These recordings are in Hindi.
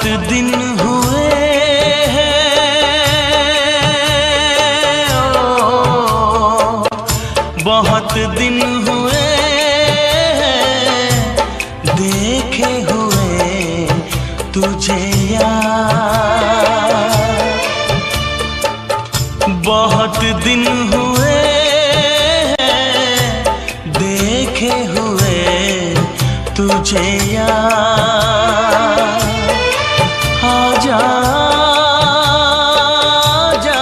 बहुत दिन हुए बहुत दिन हुए देखे हुए तुझे यार। बहुत दिन हुए देखे हुए तुझे यार। आजा आजा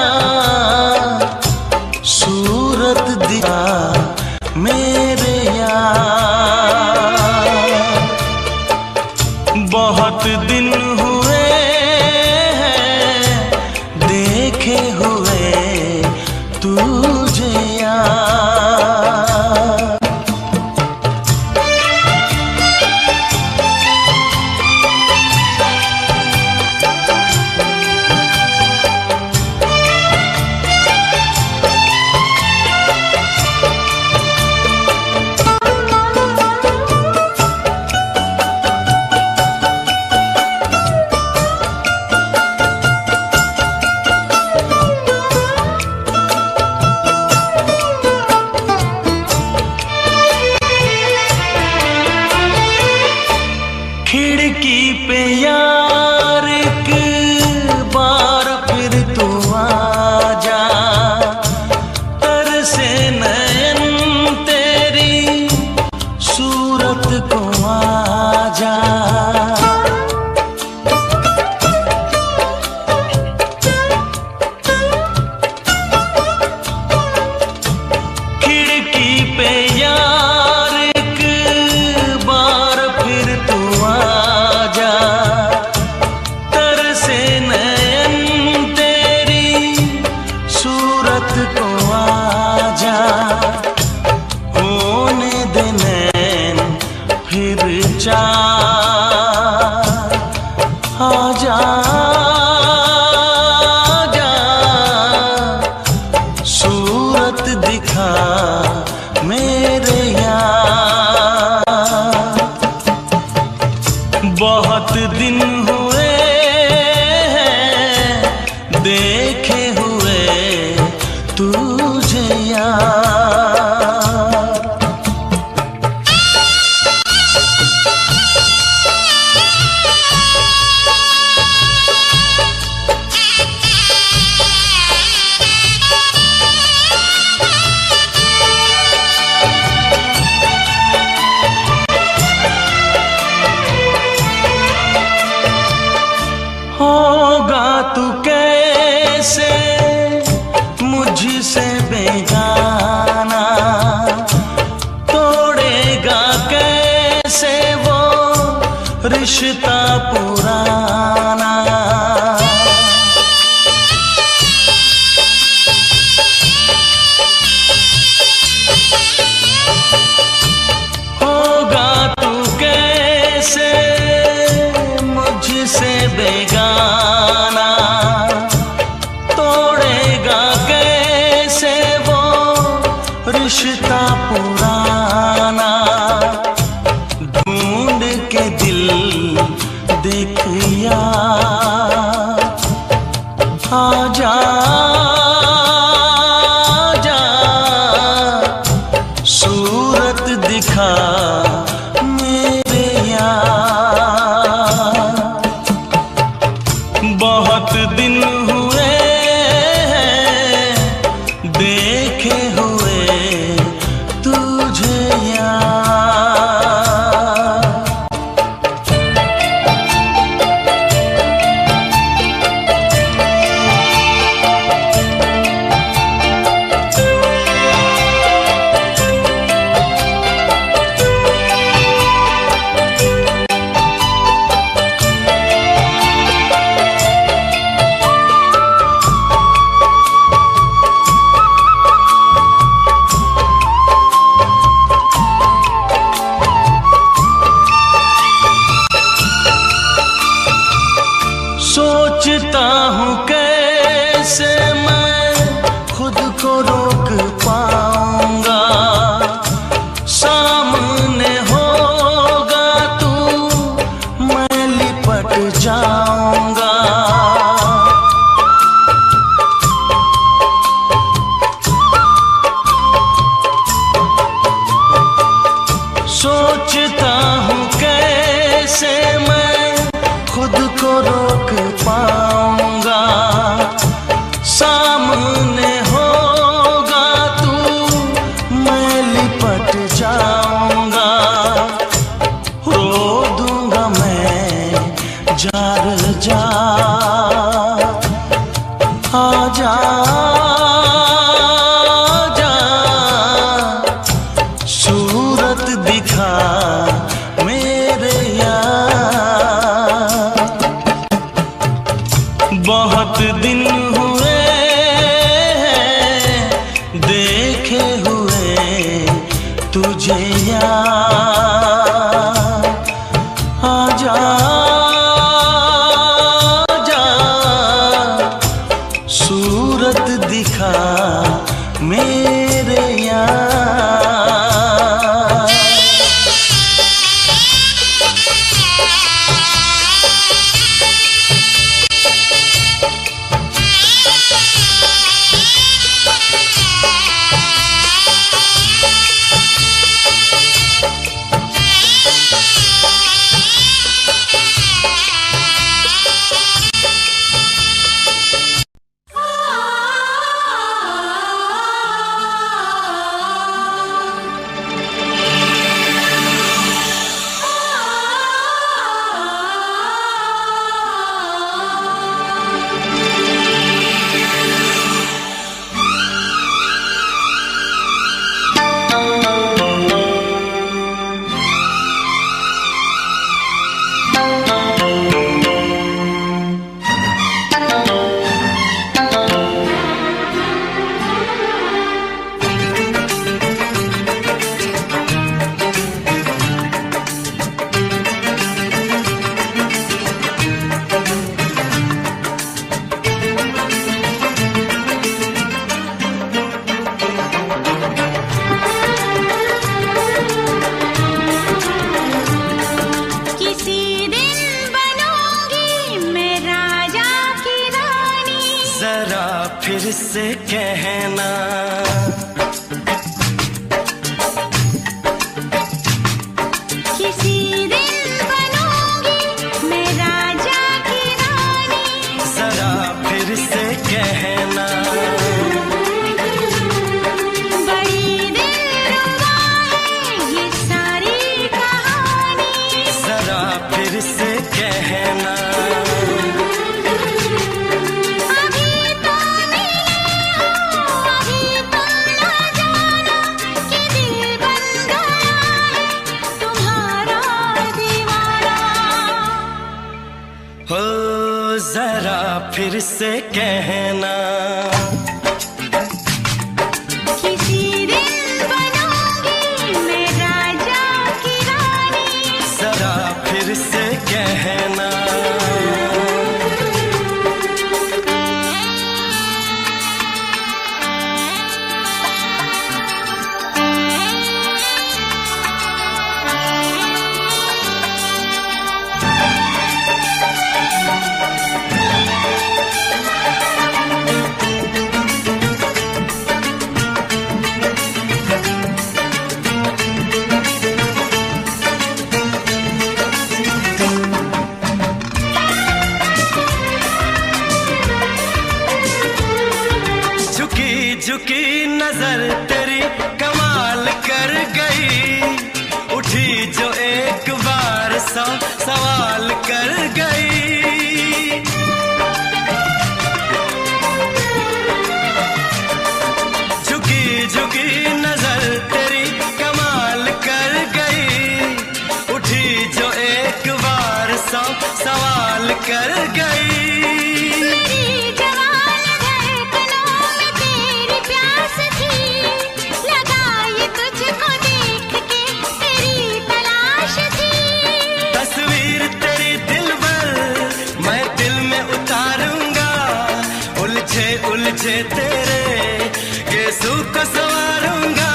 सूरत दिखा मेरे यार। बहुत दिन हुए देखे हुए तुझे यार। खिड़की पे यार एक बार फिर तू आजा। तरसे नयन तेरी सूरत को आजा। खिड़की पे यार एक बार फिर तू आजा। तरसे नयन तेरी सूरत को आजा। होने दे नैन फिर चार। आजा आजा सूरत दिखा मेरे यार। बहुत दिन हुए देखे हुए तुझे यार। होगा तू कैसे मुझसे बेगाना। तोड़ेगा कैसे वो रिश्ता पुराना। होगा तू कैसे मुझसे बेगाना। तोड़ेगा कैसे वो रिश्ता पुराना। ढूंढ के दिल देख यार। आजा आजा सूरत दिखा मेरे यार। बहुत दिन हुए देखे हुए तुझे सोचता हूँ कैसे मैं खुद को रोक पाऊंगा, सामने होगा तू मैं लिपट जाऊंगा, रो दूंगा मैं जार जा, आजा जा, सूरत दिखा मेरे यार। बहुत दिन हुए हैं देखे हुए तुझे यार, आजा जा, सूरत दिखा मेरे यार। फिर से कहना किसी दिन बनूंगी मैं राजा की रानी, जरा फिर से कहना बड़ी दिलरुबा है ये सारी कहानी, जरा फिर से कहना हो, जरा फिर से कहना किसी दिन बनूंगी मैं राजा की रानी, जरा फिर से कहना झुकी नजर तेरी कमाल कर गई, उठी जो एक बार सौ सवाल कर गई, झुकी झुकी नजर तेरी कमाल कर गई, उठी जो एक बार सौ सवाल कर गई। उलझे तेरे केसू को संवारूंगा,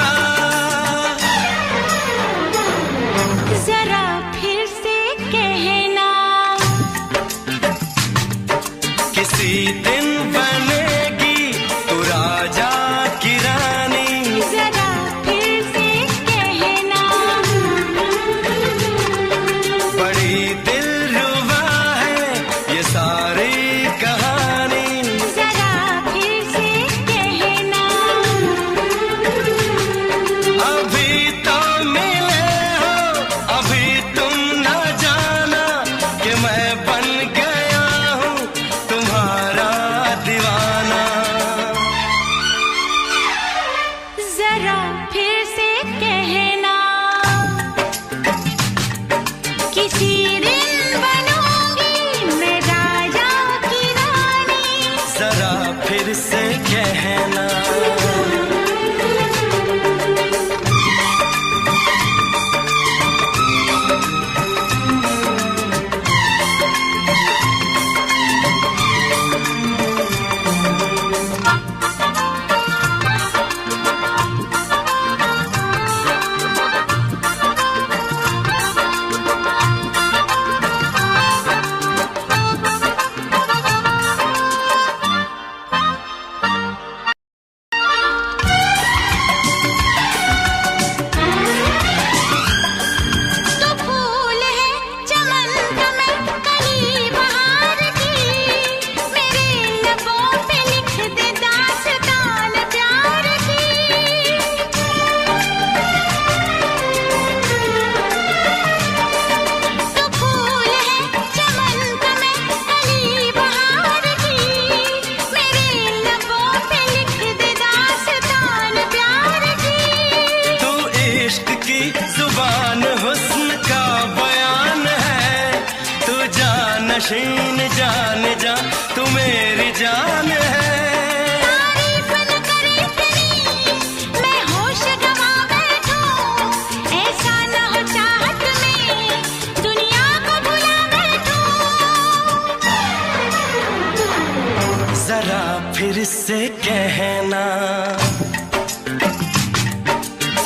फिर से कहना, किसी दिन बनूंगी मैं राजा की रानी। जरा फिर से कहना, नशीन जान जा तू मेरी जान है। तारीफ न करे तेरी मैं होश गवा बैठूं, ऐसा न हो चाहत में दुनिया को भुला बैठूं। जरा फिर से कहना,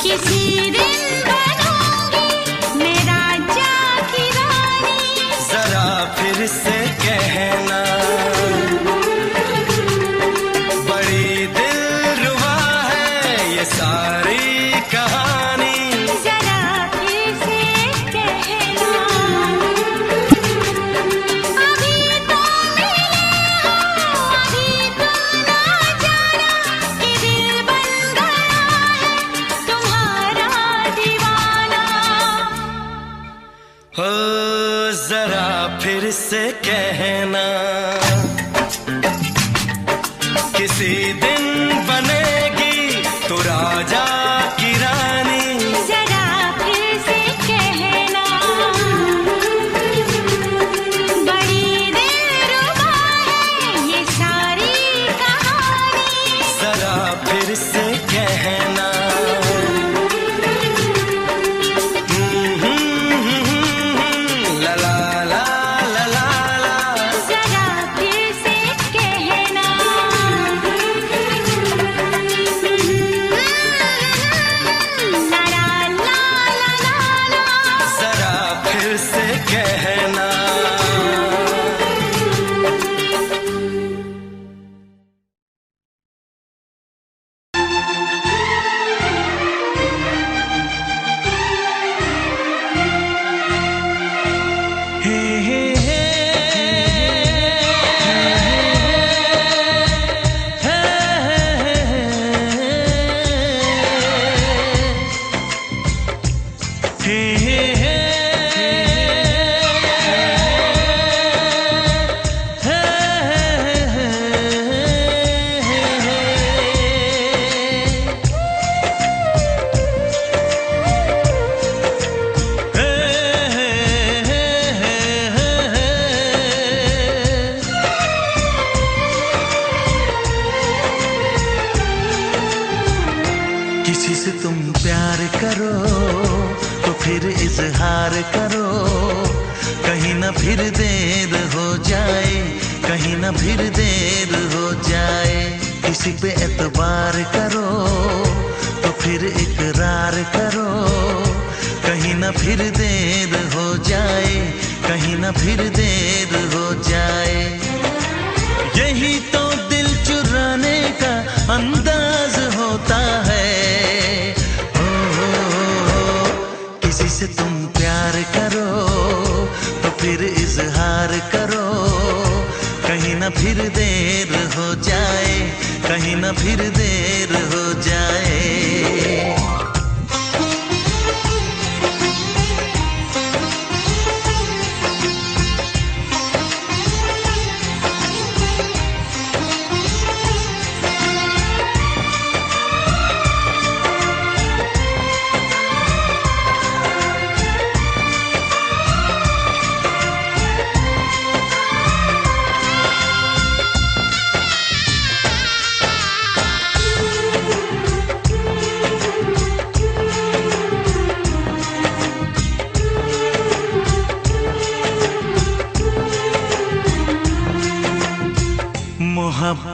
किसी दिन बनूंगी मैं राजा की रानी। जरा फिर से कहना, बड़ी दिलरुबा है ये सारी कहानी। जरा फिर से कहना, अभी तो मिले हो, अभी तुम ना जाना कि दिल बन गया है तुम्हारा दीवाना। हो जरा फिर से कहना, किसी दिन बनेगी तू राजा की रानी। जरा फिर से कहना, बड़ी दिलरुबा है ये सारी कहानी। जरा फिर से कहना, ला ला ला ला ला ला। जरा फिर से कहना, ला ला ला ला ला ला। जरा फिर से कहना, किसी से तुम प्यार करो तो फिर इजहार करो, कहीं ना फिर देर हो जाए, कहीं ना फिर देर हो जाए। किसी पे एतबार करो तो फिर इकरार करो, कहीं ना फिर देर हो जाए, कहीं ना फिर देर हो जाए। यही तो दिल चुराने का अंदाज होता है। किसी से तुम प्यार करो तो फिर इजहार करो, कहीं ना फिर देर हो जाए, कहीं ना फिर देर हो जाए।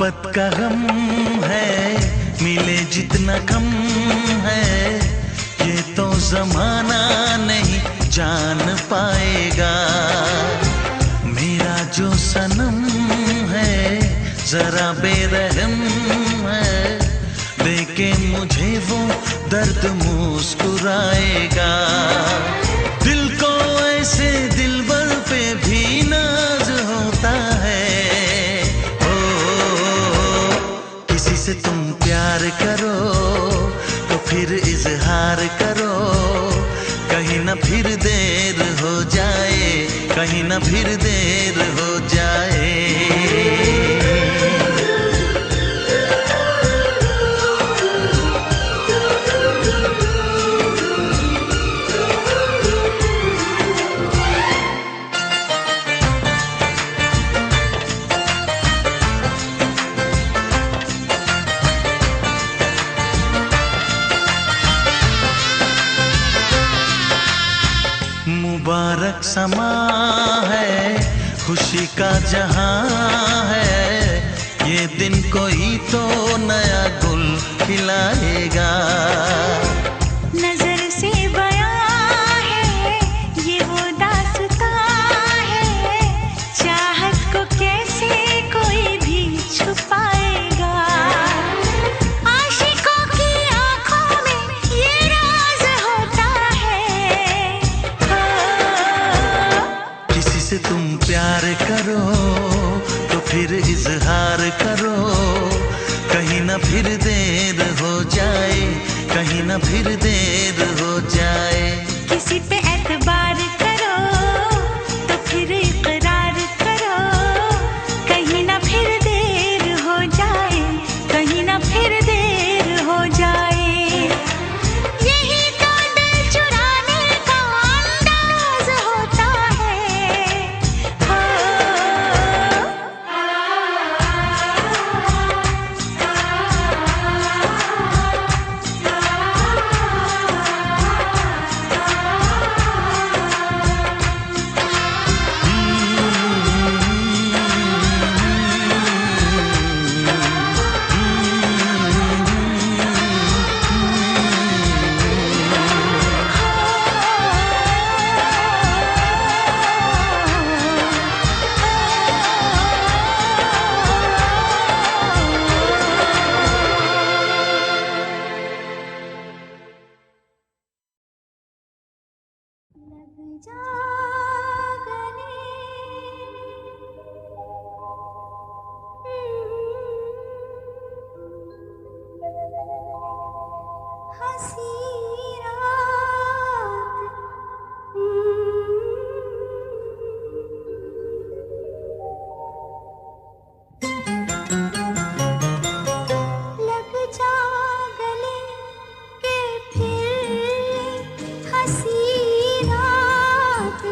मोहब्बत का गम है, मिले जितना कम है, ये तो जमाना नहीं जान पाएगा। मेरा जो सनम है जरा बेरहम है, देखे मुझे वो दर्द मुस्कुराएगा। दिल को ऐसे दिलबर पे भी नाज होता है। ओ, किसी से तुम प्यार करो तो फिर इजहार करो, कहीं ना फिर देर हो जाए, कहीं ना फिर देर हो जाए। मुबारक समा है, खुशी का जहां है, ये दिन कोई तो नया गुल खिलाएगा। नजर से बयां है ये वो दास्तां है, चाहत को कैसे कोई भी छुपाएगा। आशिकों की आंखों में ये राज होता है। किसी से तुम प्यार करो तो फिर इजहार करो, कहीं ना फिर देर हो जाए, कहीं ना फिर देर हो जाए। किसी पे एतबार करो तो फिर इकरार करो, कहीं ना फिर देर हो जाए, कहीं ना फिर देर हो जाए। यही तो दिल चुराने का अंदाज होता है। हो लग जा गले, हंसी रात, लग जा गले के फिर हंसी रात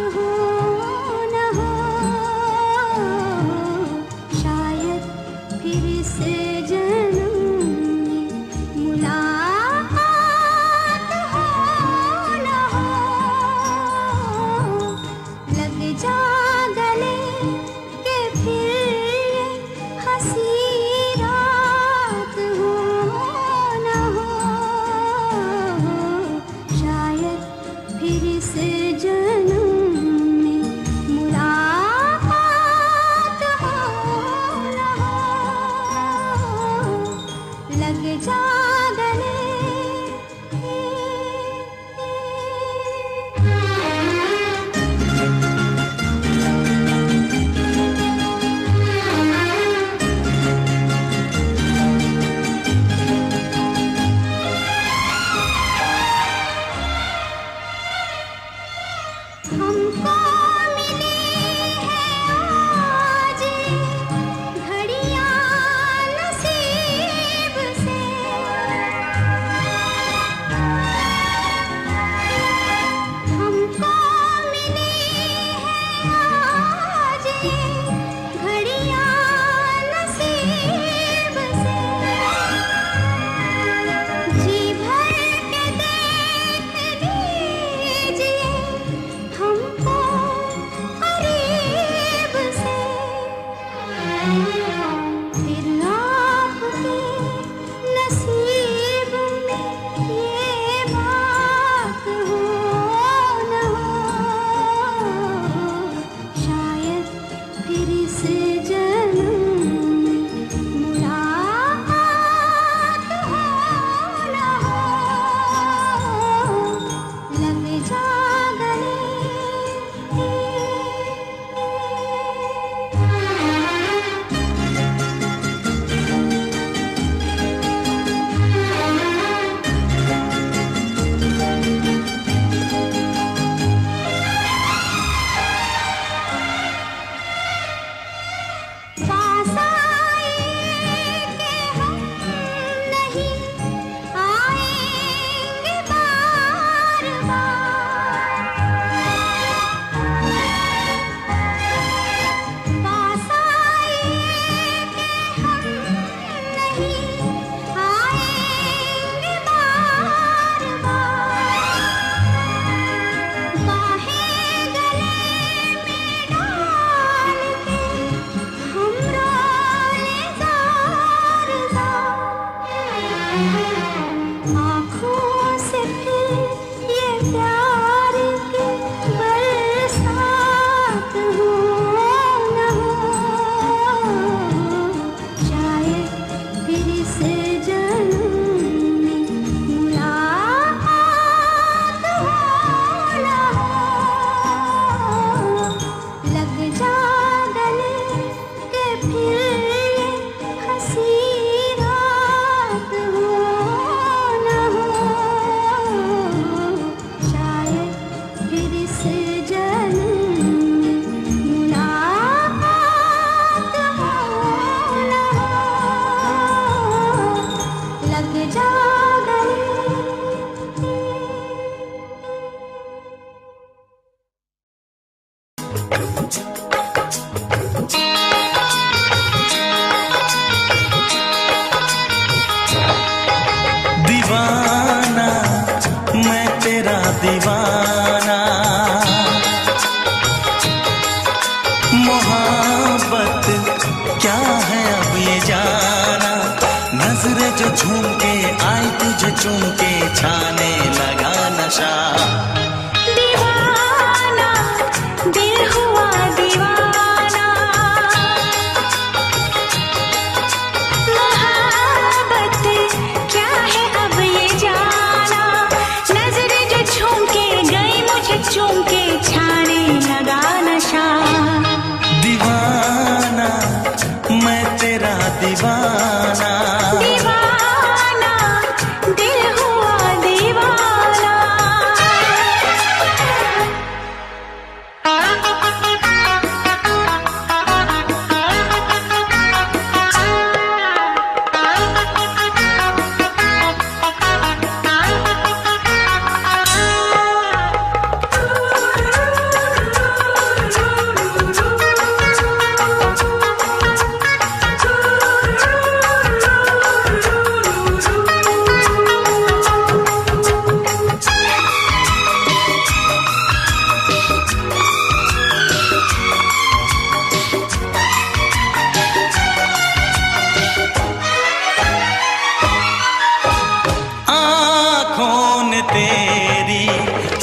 तेरी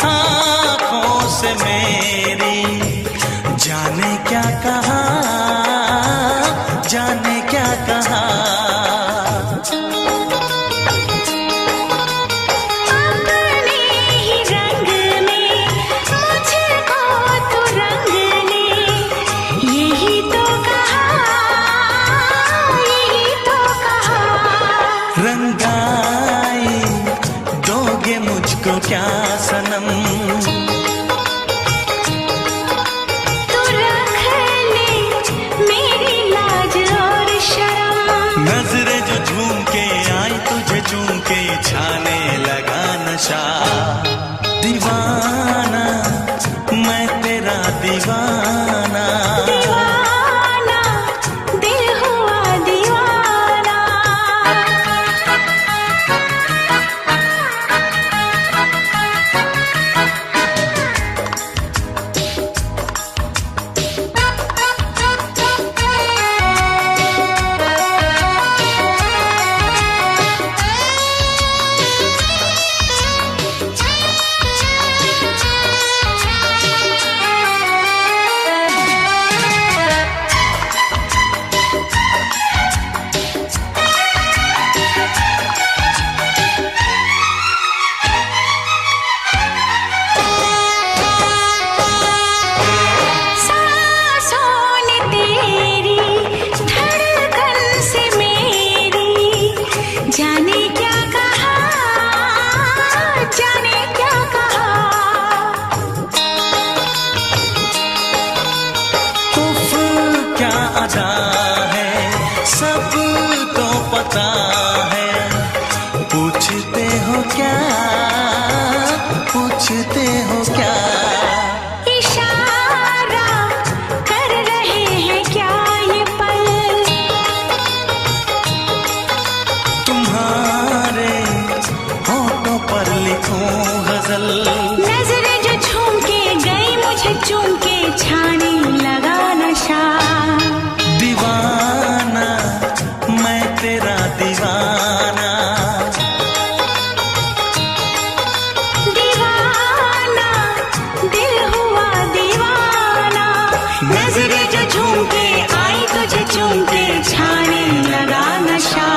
आँखों से मेरी, जाने क्या कहा, जाने क्या कहा। अपने ही रंग में मुझको तो रंग ले, यही तो कहा, यही तो कहा। रंगाई दोगे मुझको क्या सनम, तू रख ले मेरी लाज और शर्म। नजरें जो झूम के आई तुझे चूम के, छाने लगा नशा। दीवाना मैं तेरा दीवाना, दीवाना दिल हुआ दीवाना। सांसों ने तेरी धड़कन से मेरी, जाने क्या कहा, जाने क्या कहा। उफ क्या अदा है, सबको पता है। पूछते हो क्या, पूछते हो क्या। इशारा कर रहे हैं क्या ये पल, तुम्हारे होठों पर लिखूं गजल। नजरें जो झूम के गई मुझे चूम के, छाने लगा नशा। दीवाना मैं तेरा दीवाना, दीवाना दिल हुआ दीवाना। नजरें जो झूम के आई तुझे चूम के, छाने लगा नशा।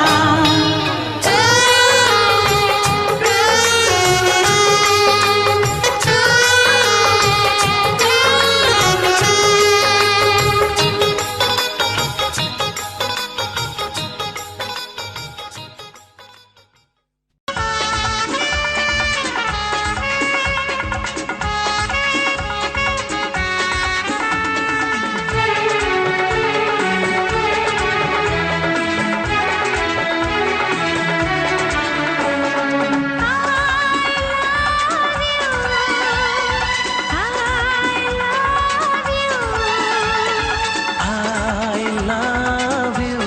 I love you,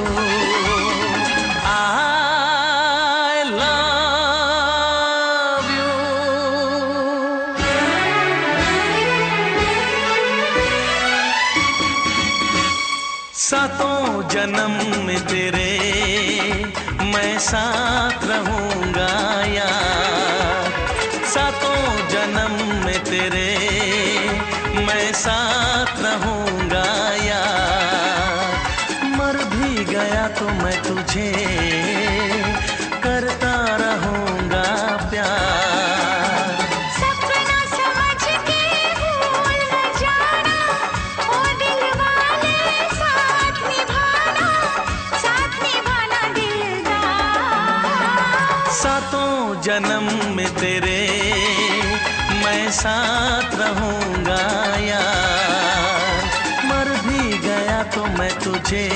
I love you। सातों जन्म में तेरे मैं साथ रहूंगा यार, सातों जन्म में तेरे मैं साथ रहूंगा यार। मर भी गया तो मैं तुझे करता रहूंगा प्यार। सपना समझ के भूल न जाना, ओ दिल वाले साथ निभाना दिलदार। सातों जन्म में तेरे मैं साथ रहूंगा यार। मर भी गया तो मैं तुझे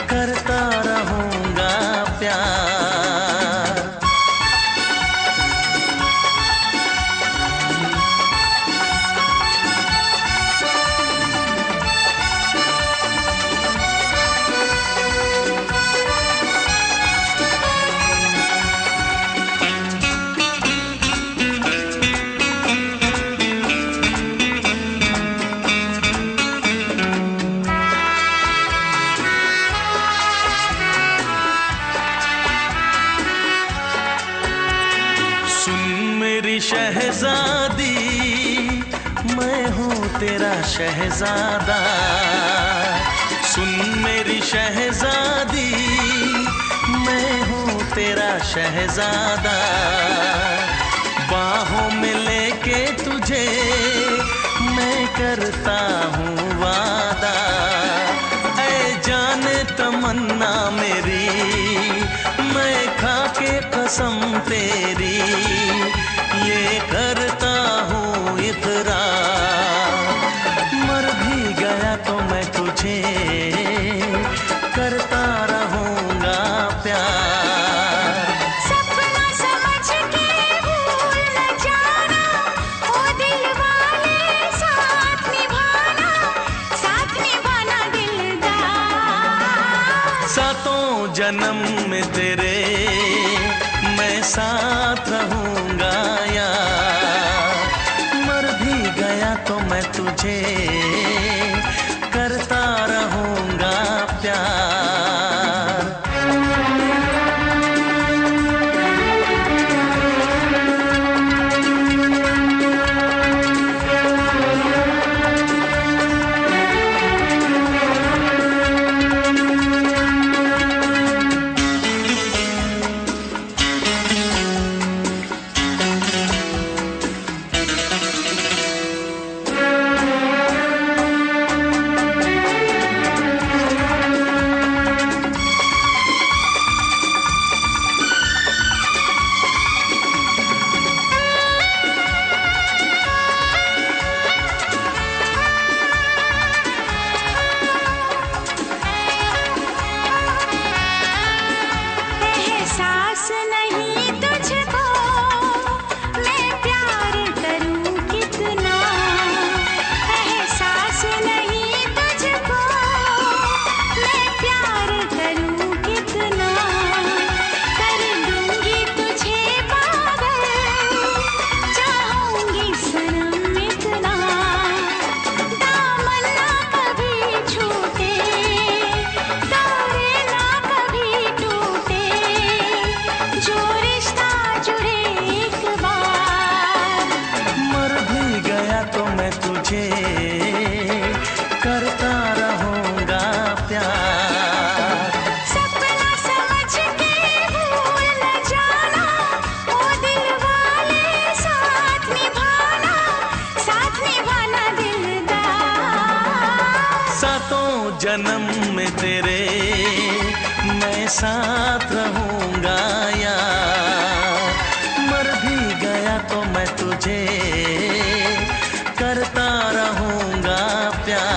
करता रहूंगा प्यार। मेरी शहजादी, मैं हूँ तेरा शहजादा। सुन मेरी शहजादी, मैं हूँ तेरा शहजादा। बाहों में लेके तुझे मैं करता हूँ वादा। ऐ जाने तमन्ना मेरी, मैं खा के कसम तेरी ये करता हूँ इकरार। मर भी गया तो मैं तुझे करता रहूँगा प्यार। सपना समझ के भूल न जाना, ओ दिल वाले साथ निभाना दिलदार। सातों जन्म में तेरे मैं साथ रहूँगा यार। मर भी गया तो मैं तुझे करता रहूँगा प्यार। एहसास नहीं तुझको मैं प्यार करूं कितना, एहसास नहीं तुझको मैं प्यार करूं कितना। कर दूंगी तुझे पागल, चाहूंगी सनम इतना। दामन ना कभी छूटे, तारे ना कभी टूटे, जो रिश्ता जुड़े एक बार। मर भी गया तो मैं तुझे करता रहूँगा प्यार। सपना समझ के भूल न जाना, ओ दिल वाले साथ निभाना दिलदार। सातों जन्म में तेरे मैं साथ रहूँगा यार। मर भी गया तो मैं तुझे करता रहूँगा प्यार।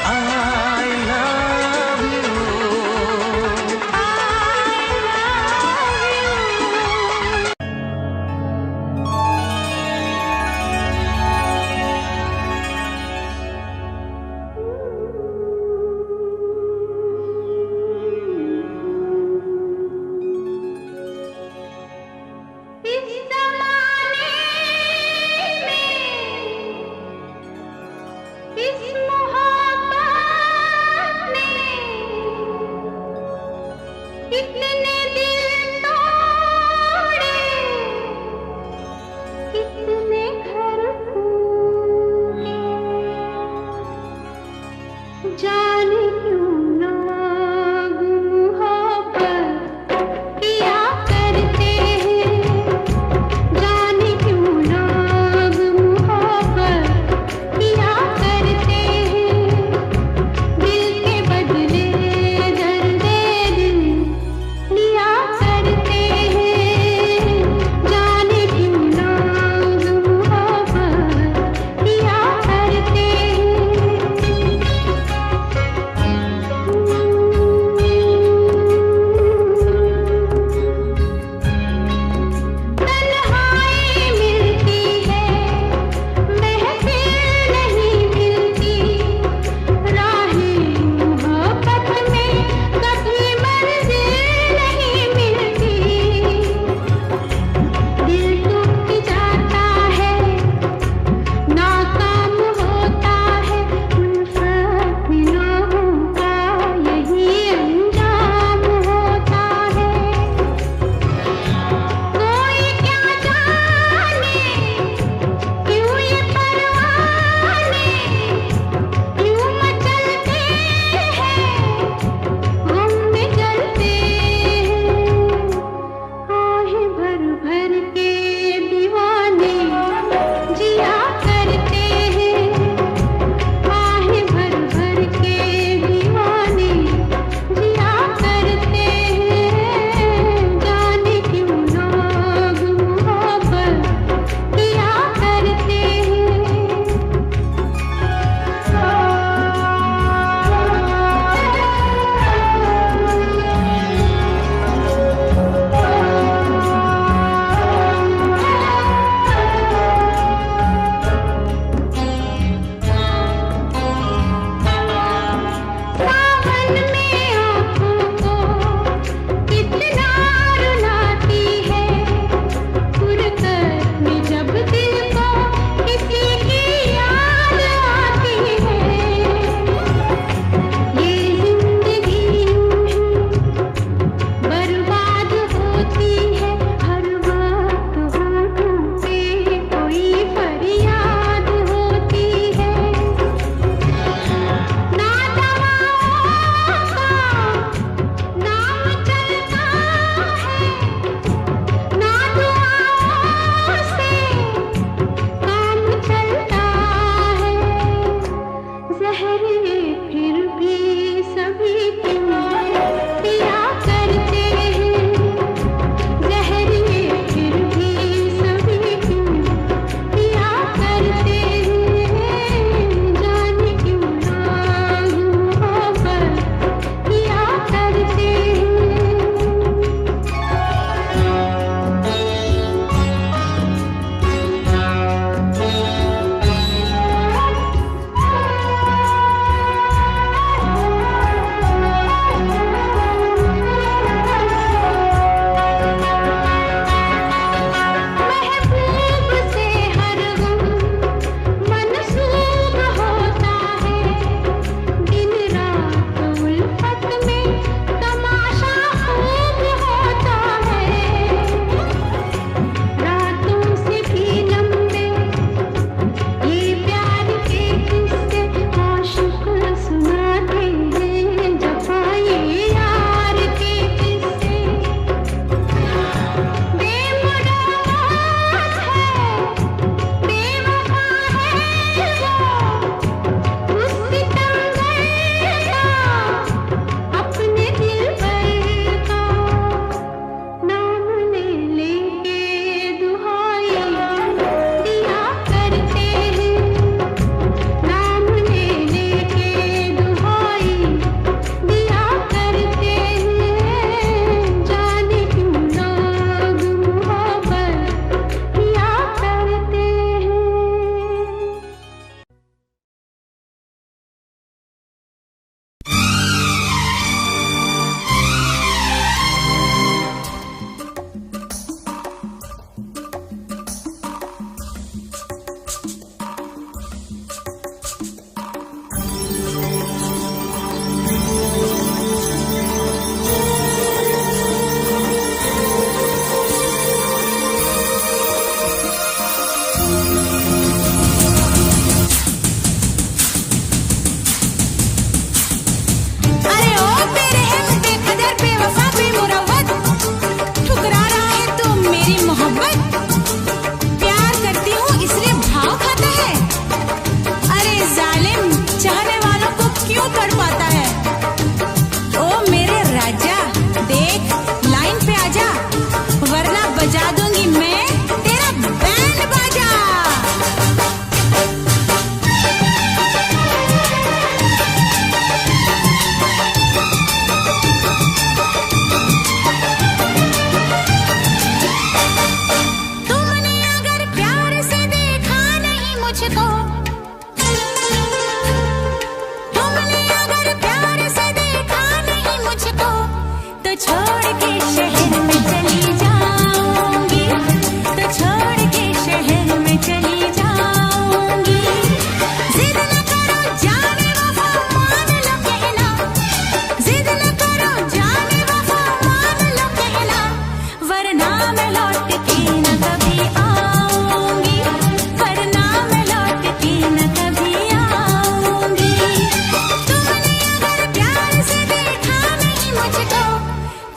I love you। इस ज़माने में, इस मोहब्बत में कितने दिल तोड़े, कितने घर फूटे। जाने क्यों लोग मोहब्बत किया करते हैं, जाने क्यों लोग मोहब्बत किया करते हैं। दिल के बदले दर्द दिल छोड़ के शहर में चली जाऊंगी, तो छोड़ के शहर में चली जाऊंगी। जिद न करो जाने वफा मान लो कहना, जिद न करो जाने वफा मान लो कहना, वरना मैं लौट के न कभी आऊंगी, वरना मैं लौट के न कभी आऊंगी। तुमने अगर प्यार से देखा नहीं मुझको,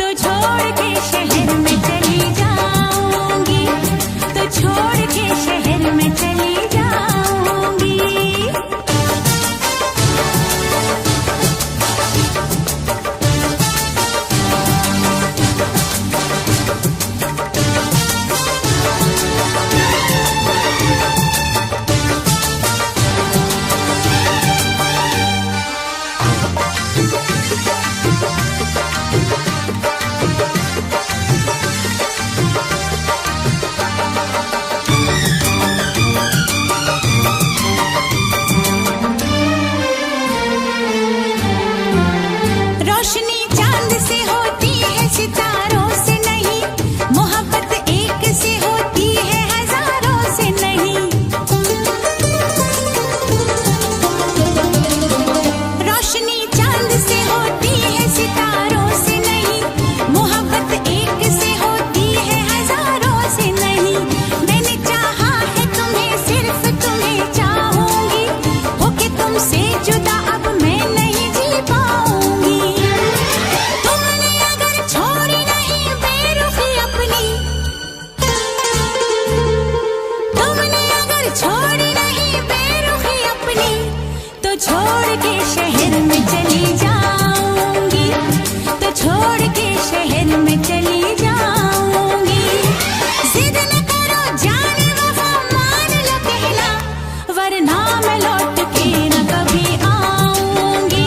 तो छोड़ के शहर में चली जाऊंगी, तो छोड़ के शहर में चली जाऊंगी। रोशनी चांद से होती है सितारों से नहीं, मोहब्बत एक से होती है हजारों से नहीं। रोशनी चांद से होती है सितारों से नहीं, मोहब्बत एक से होती है हजारों से नहीं। मैंने चाहा है तुम्हें, सिर्फ तुम्हें चाहूंगी, होके तुमसे जुदा अब मैं नहीं जी पाऊंगी। तुमने अगर छोड़ी नहीं बेरुखी अपनी, तुमने अगर छोड़ी नहीं बेरुखी अपनी, तो छोड़ के शहर में चली जाऊंगी, तो छोड़ के शहर में चली जाऊंगी। जिद न करो जाने वफा मान लो कहना, वरना मैं लौट के न कभी आऊंगी,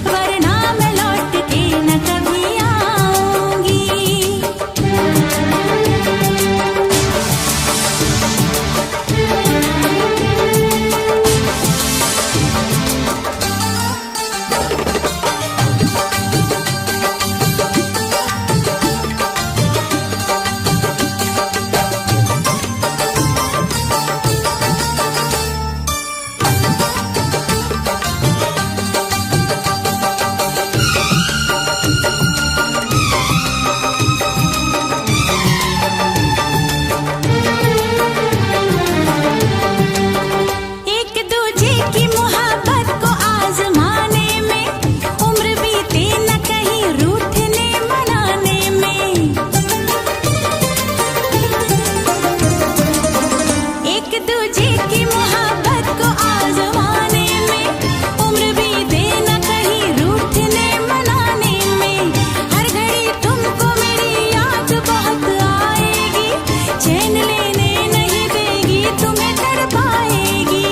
वरना मैं लौट के न कभी आऊंगी। एक दूजे की मोहब्बत को आजमाने में, उम्र बीते न कहीं रूठने मनाने में। एक दूजे की मोहब्बत को आजमाने में, उम्र बीते न कहीं रूठने मनाने में। हर घड़ी तुमको मेरी याद बहुत आएगी, चैन लेने नहीं देगी, तुम्हें तड़पाएगी।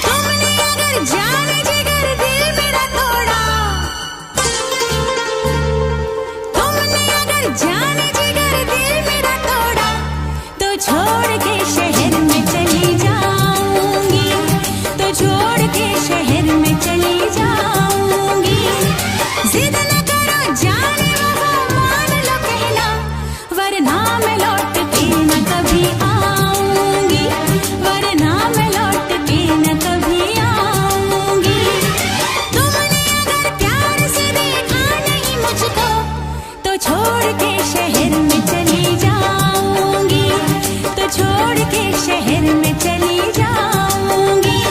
तुमने अगर जाने जिगर दिल मेरा तोड़ा, तुमने अगर जाने जिगर दिल मेरा तोड़ा, तो छोड़ के शहर में चली जाऊंगी, तो छोड़ के शहर में चली जाऊंगी। जिद न करो जाने वफा मान लो कहना, वरना मैं लौट के न कभी आऊंगी, वरना मैं लौट के न कभी आऊंगी। तुमने अगर प्यार से देखा नहीं मुझको, तो छोड़ के शहर में चली जाऊंगी, तो छोड़ के शहर में चली जाऊंगी,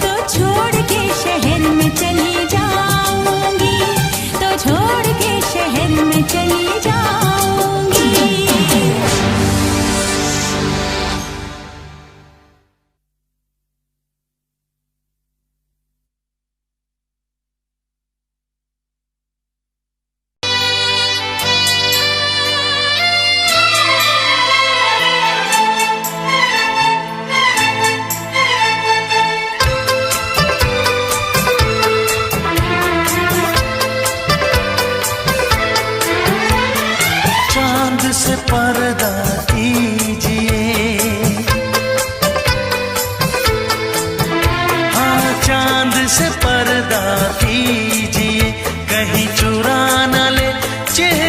तो छोड़ के शहर में चली जाऊंगी, तो छोड़ के शहर में चली जाऊंगी। से पर्दा कीजिए, हाँ चांद से पर्दा कीजिए, कहीं चुरा न ले चेहरा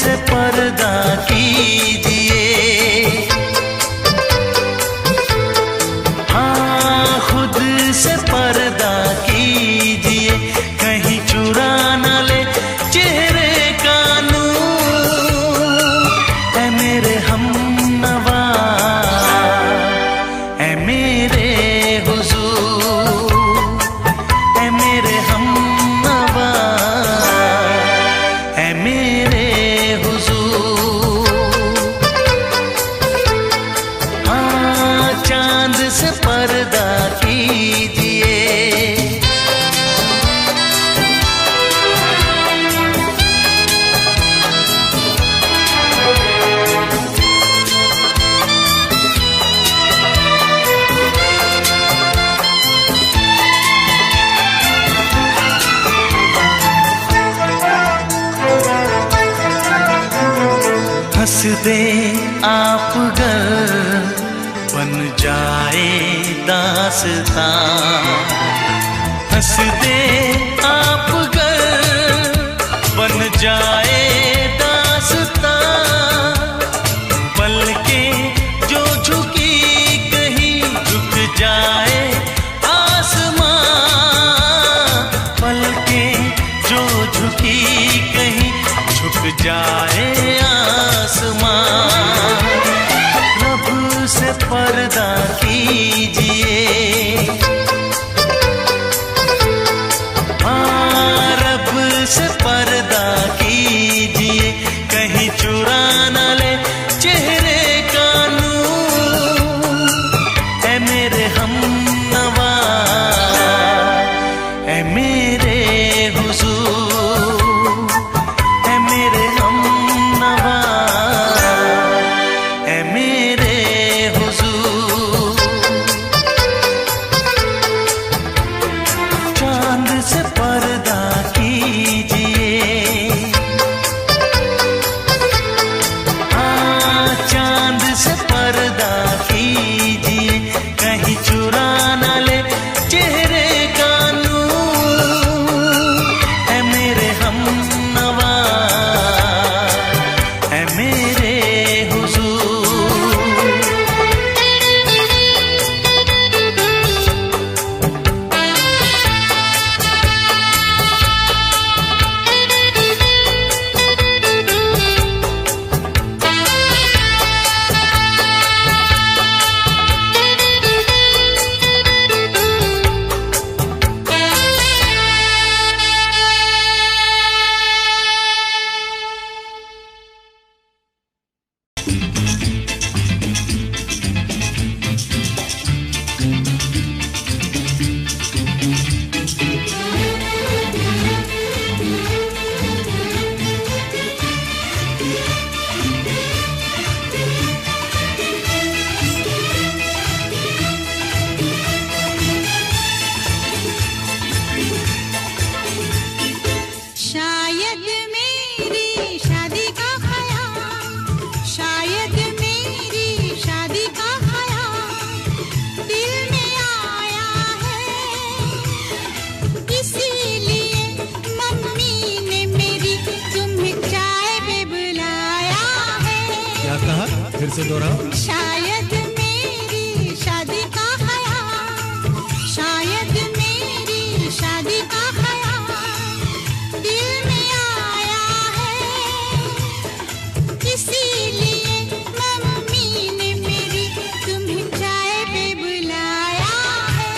से पर्दा कीजिए, हाँ खुद से पर्दा कीजिए, कहीं चुरा न ले चेहरे का नूर। ऐ मेरे हमनवा, ऐ मेरे हुजूर, ऐ मेरे हमनवा, ऐ मेरे हुजूर। हाँ चांद से पर्दा कीजिए, हंस दे आप गर बन जाए दास्तां, हंस दे आप गर बन जाए दास्तां। पलकें जो झुकी कहीं झुक जाए आसमां, पलकें जो झुकी कहीं झुक जाए आसमां। रब से पर्दा कीजिए, हाँ रब से पर्दा कीजिए, कहीं चुरा न ले चेहरे का नूर। ऐ मेरे हमनवा, ऐ मेरे हुजूर, ऐ मेरे हमनवा, ऐ मेरे हुजूर। चांद से पर्दा कीजिए, हाँ चांद से पर्दा कीजिए, कहीं चुरा न ले चेहरे का नूर। ऐ मेरे हमनवा, ऐ मेरे हुजूर। शायद मेरी शादी का ख्याल, शायद मेरी शादी का ख्याल दिल में आया है। इसीलिए मम्मी ने मेरी तुम्हें चाय पे बुलाया है। क्या कहा, फिर से दोहराओ। शायद मेरी शादी का ख्याल, शायद मेरी शादी का ख्याल दिल में आया है। इसीलिए मम्मी ने मेरी तुम्हें चाय पे बुलाया है।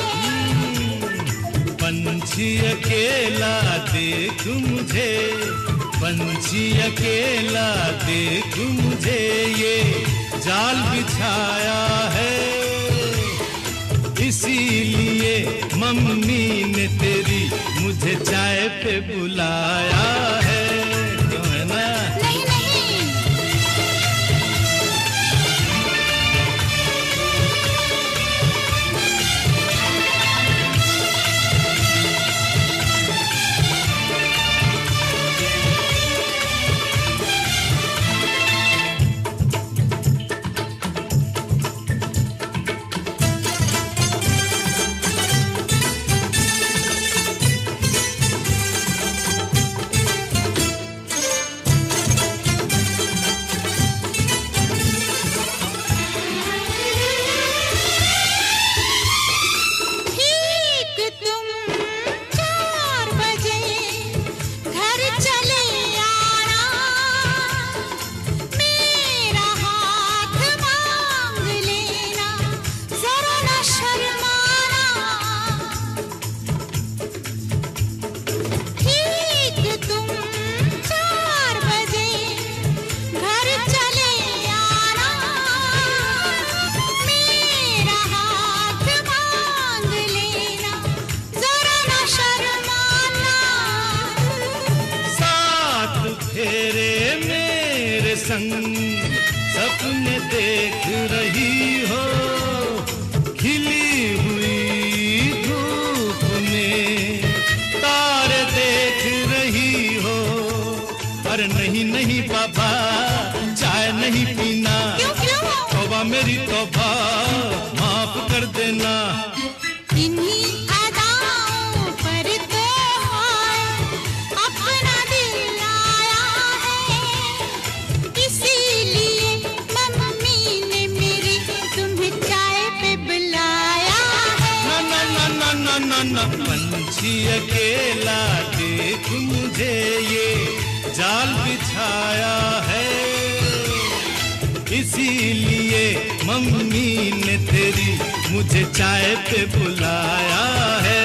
पंछी अकेला देख मुझे, पंछी अकेला देख मुझे, ये जाल बिछाया है। इसीलिए मम्मी ने तेरी मुझे चाय पे बुलाया है। क्यों है ना? नहीं नहीं, संग सपने देख रही हो, खिली हुई धूप में तारे देख रही हो। अरे नहीं नहीं बाबा, चाय नहीं पीना। तौबा मेरी तौबा, माफ कर देना। इन्हीं अदाओं पर तो अपना दिल आया है, इसीलिए मम्मी ने मेरी तुम्हें चाय पे बुलाया है। ना ना ना ना ना ना ना, पंछी अकेला देख मुझे ये जाल बिछाया है, इसीलिए मम्मी ने तेरी मुझे चाय पे बुलाया है।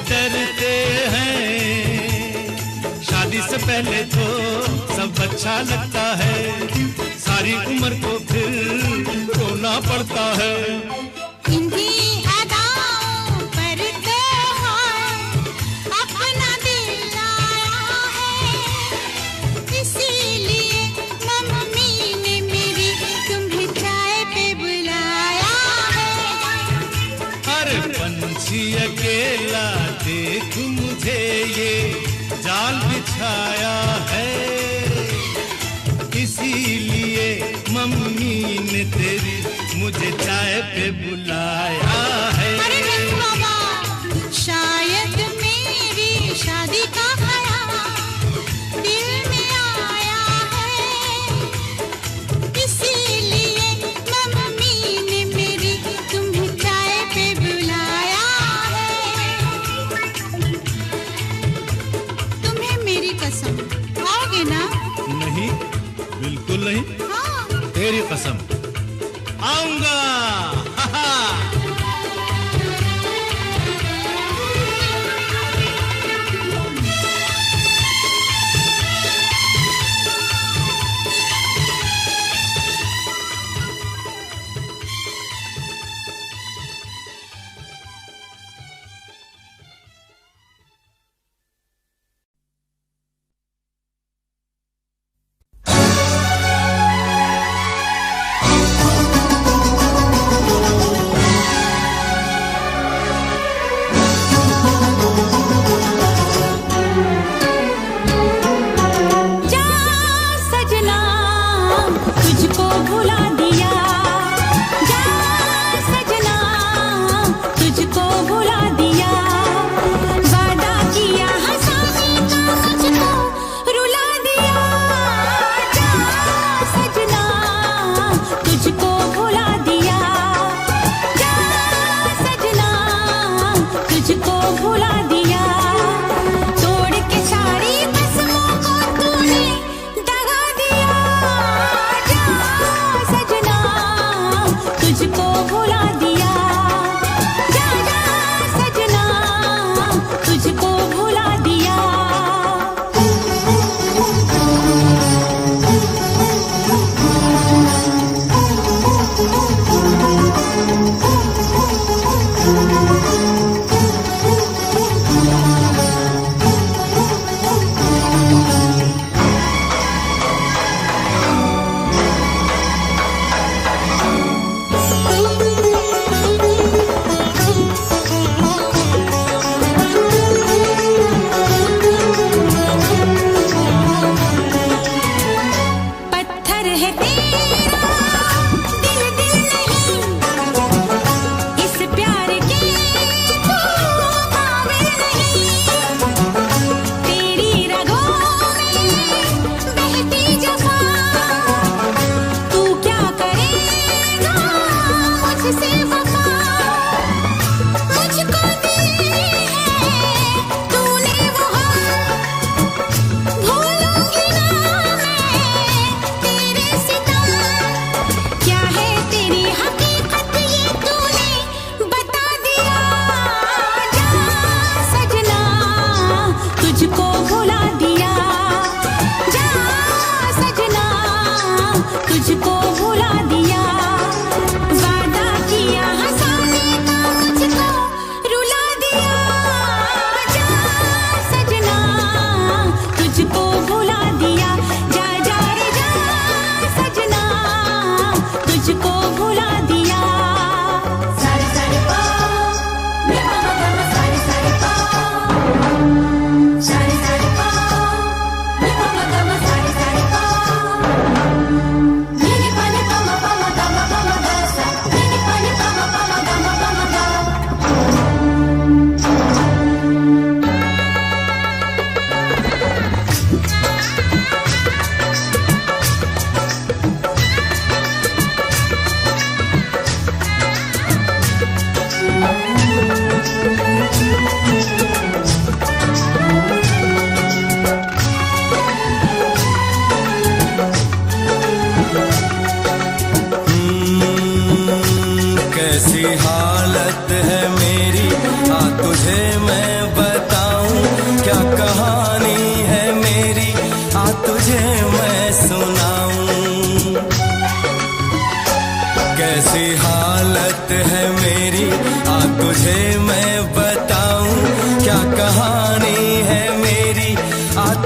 डरते हैं, शादी से पहले तो सब अच्छा लगता है, सारी उम्र को फिर रोना पड़ता है। इन्हीं अदाओं पर तो अपना दिल आया है, इसीलिए मम्मी ने मेरी तुम्हें चाय पे बुलाया है। अरे पंछी अकेला देख मुझे ये जाल बिछाया है, इसीलिए मम्मी ने तेरी मुझे चाय पे बुलाया है। अरे नहीं बाबा, शायद मेरी शादी का ख्याल दिल में आया है, इसीलिए मम्मी ने मेरी तुम्हें चाय पे बुलाया है। तुम्हें मेरी कसम, आओगे ना? नहीं, बिल्कुल नहीं। हाँ। तेरी कसम, आऊंगा।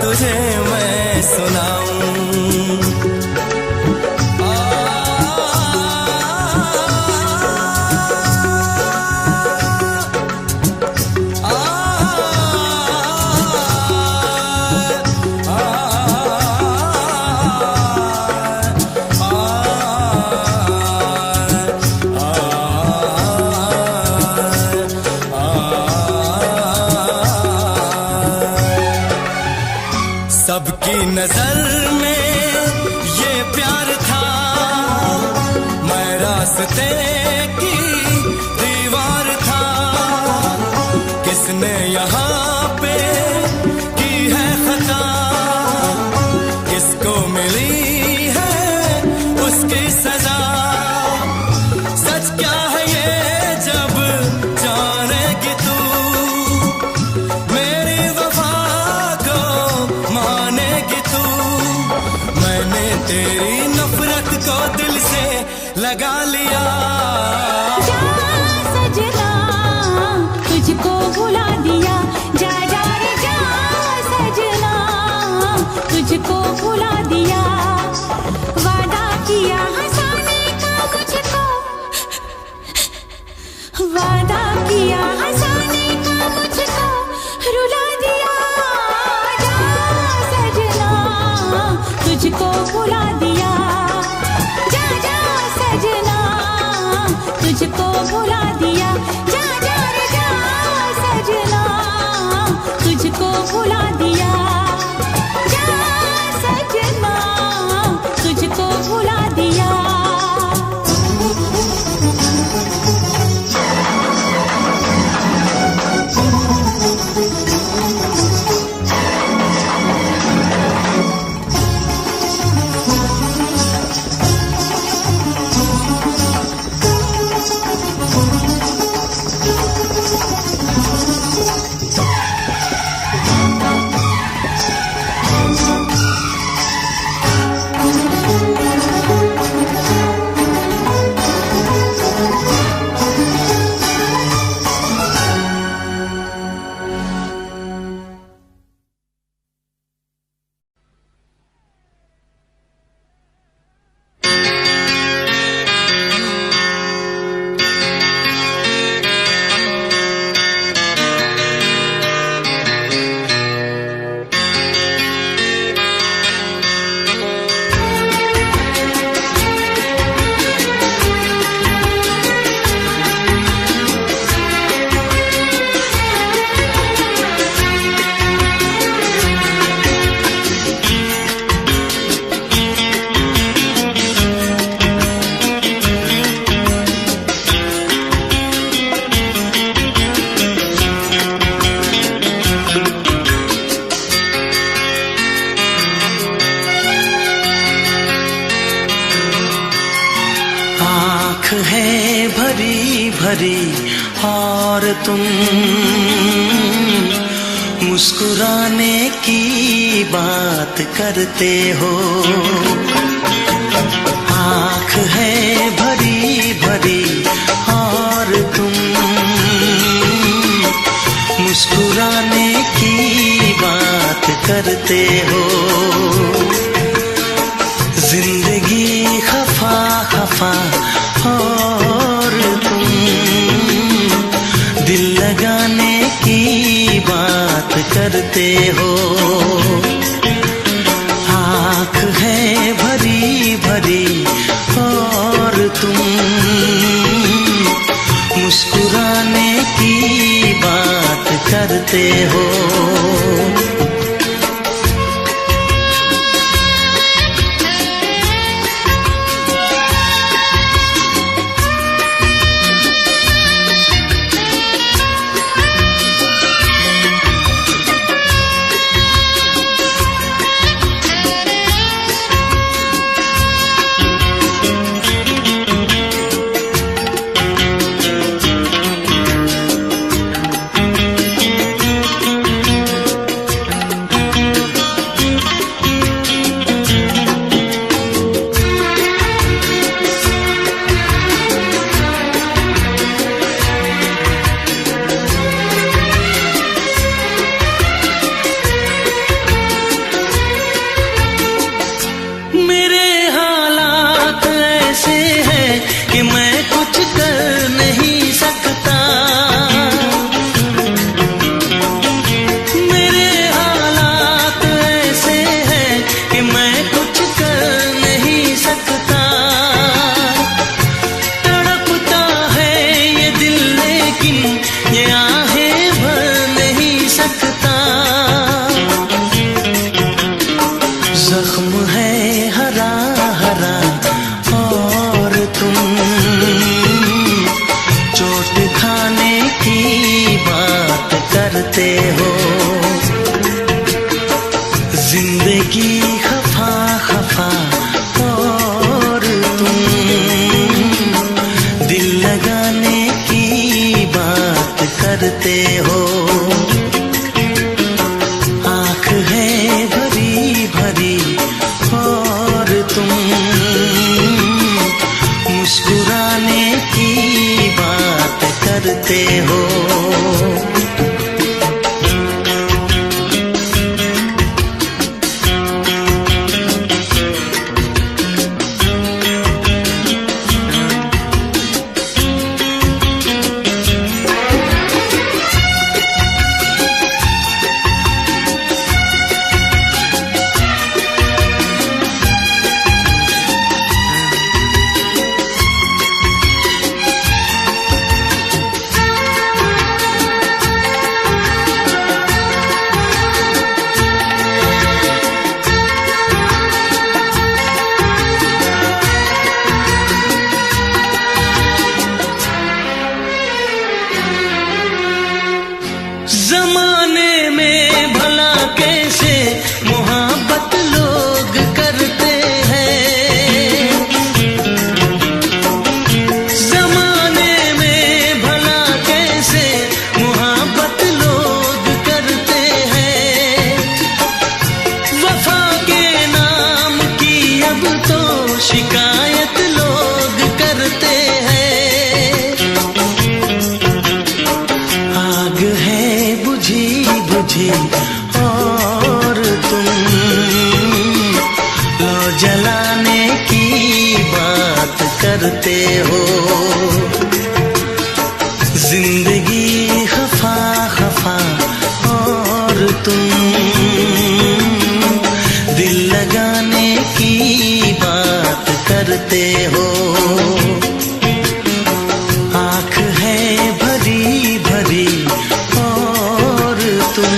तुझे मैं सुनाऊं। सबकी नजर में ये प्यार था, मैं रास्ते की दीवार था। किसने यहाँ पे की है खता, किसको मिली है उसकी सजा। सच क्या है ये जब जानेगी तू, मेरी वफा को मानेगी तू। मैंने तेरी नफरत को दिल से लगा लिया। जा सजना तुझको भुला दिया, जा जा रे जा सजना तुझको भुला दिया। वादा किया हंसाने का मुझको, वादा किया हंसाने का मुझको रुला दिया। जा सजना तुझको भुला दिया, जा जा सजना तुझको भुला दिया। जा जा रे जा सजना तुझको भुला दिया, जा सजना तुझको भुला दिया। है भरी भरी और तुम मुस्कुराने की बात करते हो। आँख है भरी भरी और तुम मुस्कुराने की बात करते हो। जिंदगी खफा खफा और तुम दिल लगाने की बात करते हो। आँख है भरी भरी और तुम मुस्कुराने की बात करते हो। जिंदगी खफा खफा और तुम दिल लगाने की बात करते हो। आँख है भरी भरी और तुम मुस्कुराने की बात करते हो। जमाने में भला कैसे मोहब्बत लोग करते हैं। जमाने में भला कैसे मोहब्बत लोग करते हैं। वफा के नाम की अब तो शिकायत लोग करते हैं। आग है बुझी बुझी और तुम लो जलाने की बात करते हो। जिंदगी खफा खफा और तुम दिल लगाने की बात करते हो। आँख है भरी भरी और तुम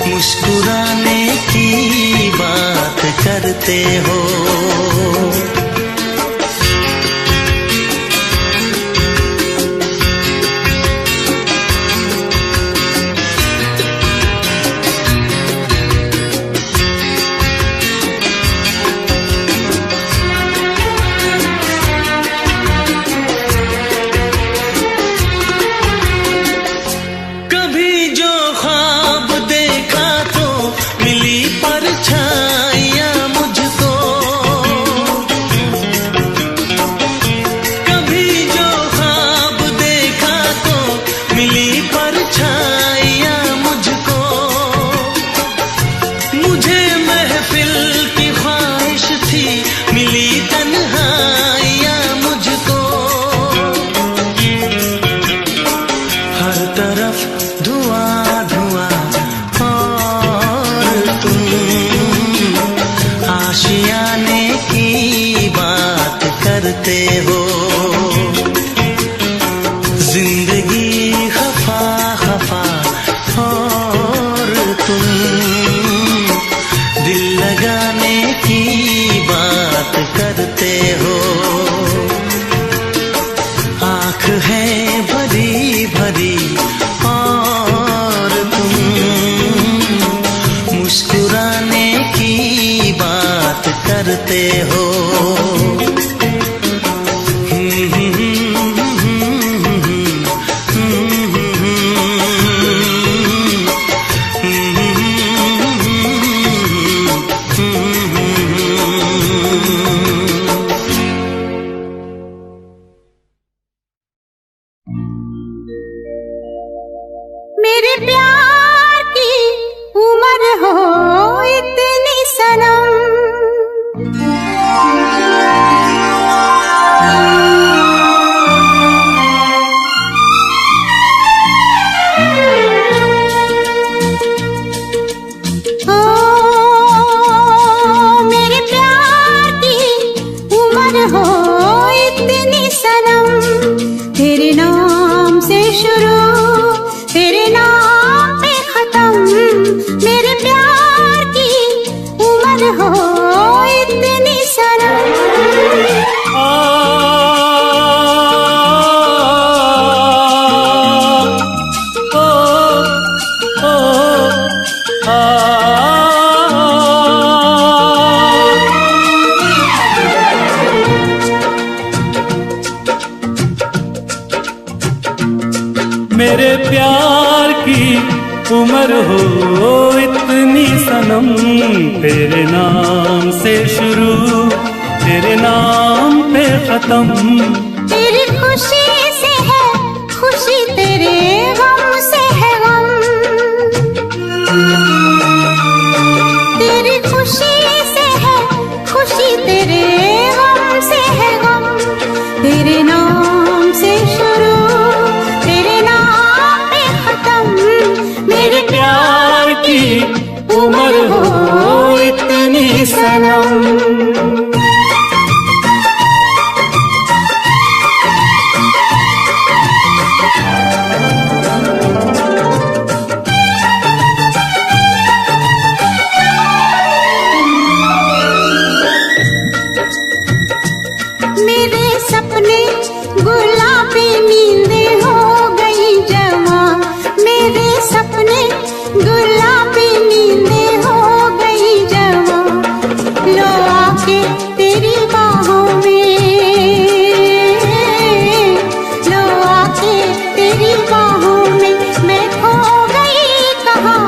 मुस्कुराने की बात करते हो। कभी जो ख्वाब देखा तो मिली परछाइयाँ मुझको। कभी जो ख्वाब देखा तो मिली परछाइयाँ मुझको। मुझे महफिल की ख्वाहिश थी मिली तन्हाइयाँ मुझको। हर तरफ धुआं धुआं और तुम आशियाने की बात करते हो। जिंदगी खफा खफा और तुम दिल लगाने की बात करते हो। आँख है भरी भरी और तुम मुस्कुराने की बात करते हो। मेरे प्यार की उम्र हो इतनी सनम, सनम, तेरे नाम से शुरू, तेरे नाम पे खत्म। तेरी खुशी से है खुशी, तेरे गम से है गम। तेरी खुशी से है खुशी, तेरे गम से है गम। तेरे नाम से शुरू, तेरे नाम पे खत्म। मेरे प्यार की उम्र हो इतनी सनम। मेरे सपने गुलाबी नींदें हो गई जमा। मेरे सपने गुलाबी नींदें हो गई जमा। लो आके तेरी बाहों में, लो आके तेरी बाहों में, मैं खो गई कहाँ।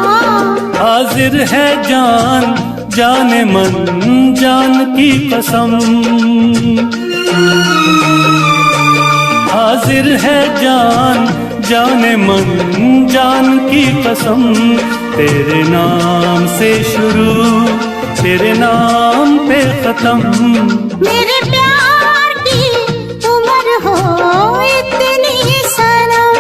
हाजिर है जान जाने मन जान की कसम। हाजिर है जान जाने मन जान की कसम। तेरे नाम से शुरू, तेरे नाम पे खत्म। मेरे प्यार की उम्र हो इतनी सनम।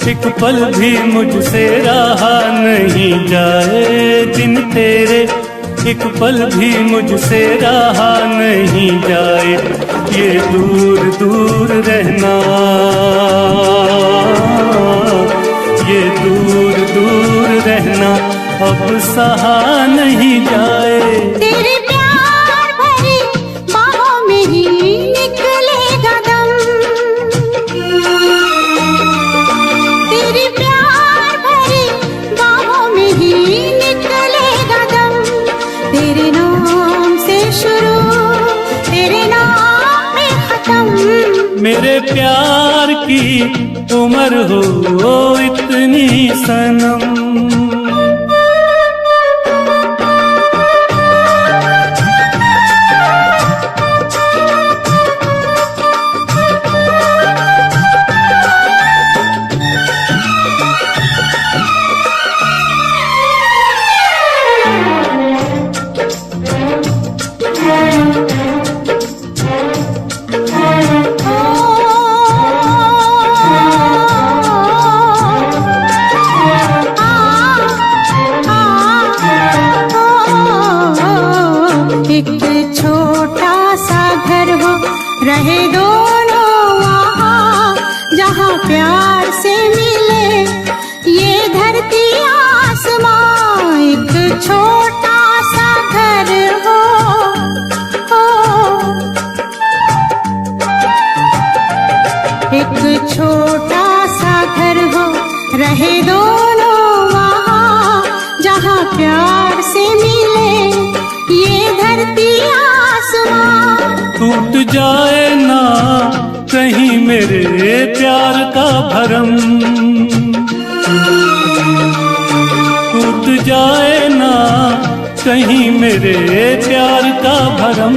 एक पल भी मुझसे रहा नहीं जाए, दिन तेरे एक पल भी मुझसे रहा नहीं जाए। ये दूर दूर रहना, ये दूर दूर रहना अब सहा नहीं जाए। तेरे प्यार भरी बाहों में ही निकलेगा दम। तेरे प्यार भरी बाहों में ही निकलेगा दम। तेरे नाम से शुरू, तेरे नाम में खत्म। मेरे प्यार की उम्र हो इतनी सनम। रहे दोनों वहाँ जहाँ प्यार से मिले ये धरती आसमां। एक छोटा सा घर हो, एक छोटा सा घर हो, रहे दोनों वहाँ जहाँ प्यार से मिले ये धरती आसमां। टूट जाए ना कहीं मेरे प्यार का भरम, टूट जाए ना कहीं मेरे प्यार का भरम।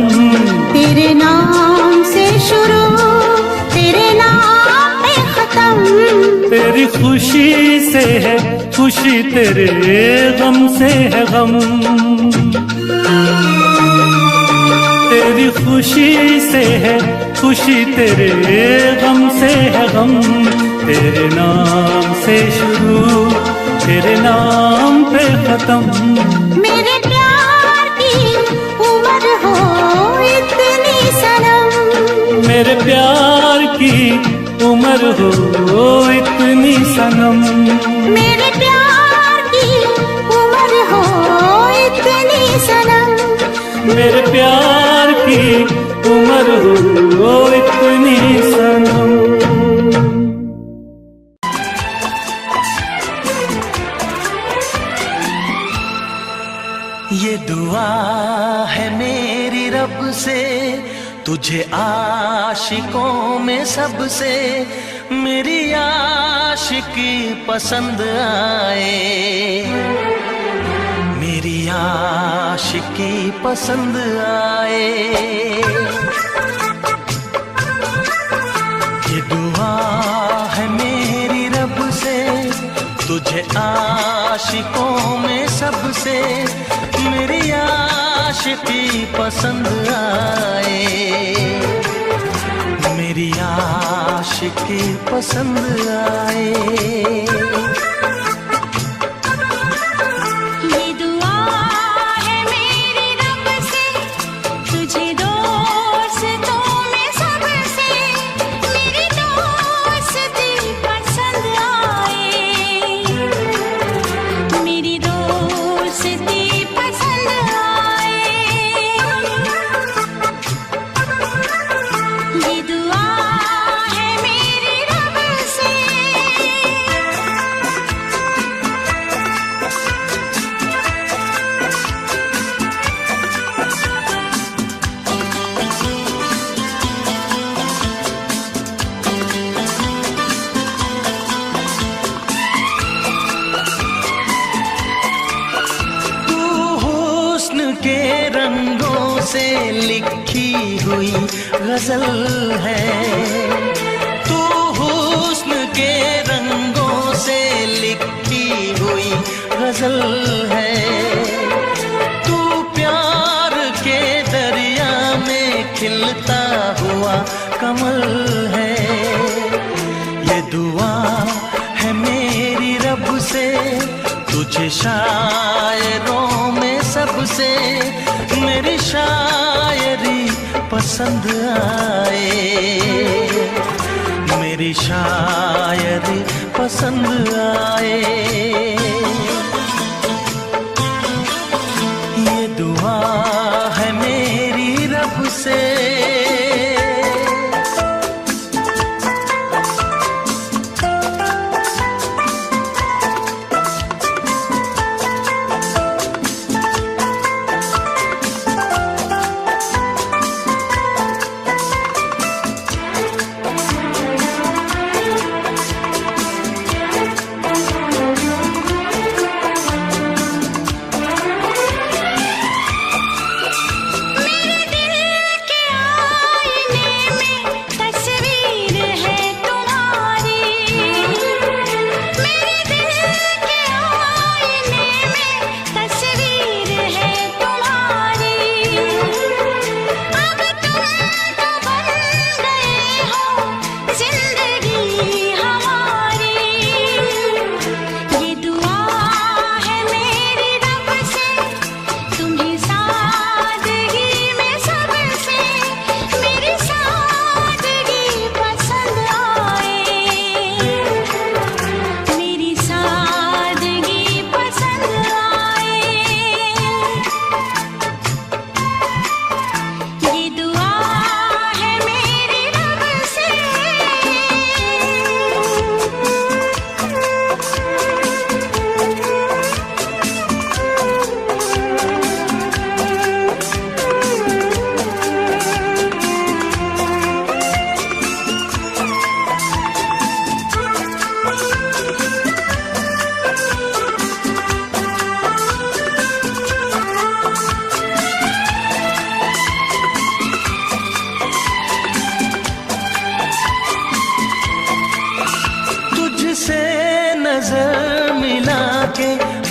तेरे नाम से शुरू, तेरे नाम पे खत्म। तेरी खुशी से है खुशी, तेरे गम से है गम। तेरी खुशी से है खुशी, तेरे गम से है गम। तेरे नाम से शुरू, तेरे नाम पे खत्म। मेरे प्यार की उम्र हो इतनी सनम। मेरे प्यार की उम्र हो इतनी सनम। मेरे प्यार की उम्र हो मेरे प्यार की उम्र हो इतनी सनम। ये दुआ है मेरी रब से, तुझे आशिकों में सबसे मेरी आशिकी पसंद आए, मेरी आशिकी पसंद आए। ये दुआ है मेरी रब से, तुझे आशिकों में सबसे मेरी आशिकी पसंद आए, मेरी आशिकी पसंद आए। गजल है तू, हुस्न के रंगों से लिखी हुई गजल है तू, प्यार के दरिया में खिलता हुआ कमल है। ये दुआ है मेरी रब से, तुझे शायरों में सबसे मेरी शायरी पसंद आए, मेरी शायरी पसंद आए। ये दुआ है मेरी रब से।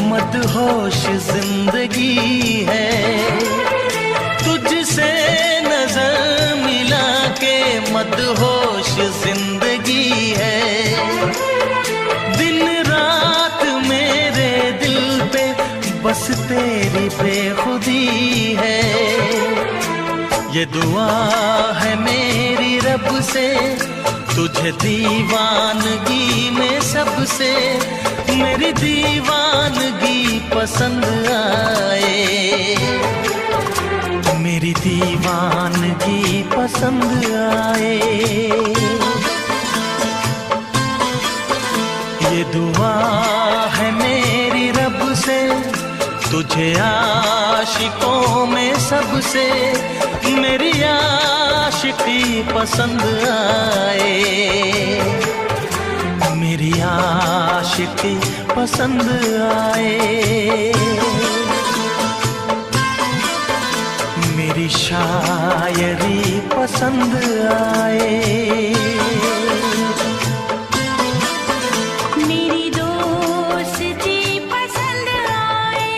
मदहोश जिंदगी है, तुझसे नजर मिला के मदहोश जिंदगी है। दिन रात मेरे दिल पे बस तेरी बेखुदी है। ये दुआ है मेरी रब से, तुझे दीवानगी में सबसे मेरी दीवानगी पसंद आए, पसंद आए। ये दुआ है मेरी रब से, तुझे आशिकों में सबसे मेरी आशिकी पसंद आए। मेरी आशिकी पसंद आए। मेरी शायरी पसंद आए। मेरी दोस्ती पसंद आए।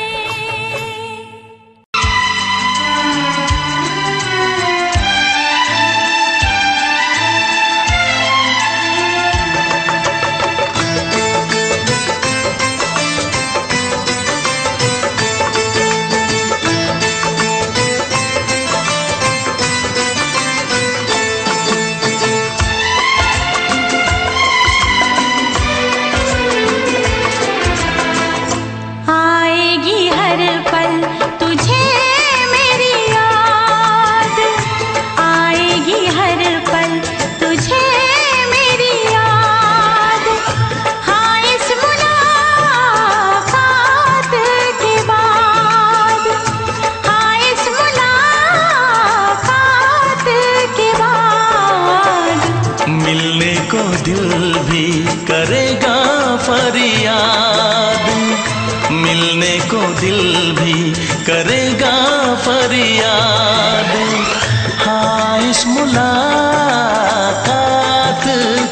आएगी हर पल तुझे मेरी याद, आएगी हर पल तुझे मेरी याद। हाँ इस मुलाकात के बाद, हाँ इस मुलाकात के बाद मिलने को दिल भी करेगा फरियाद, मिलने को दिल भी करेगा फरियाद। हाँ इस मुलाकात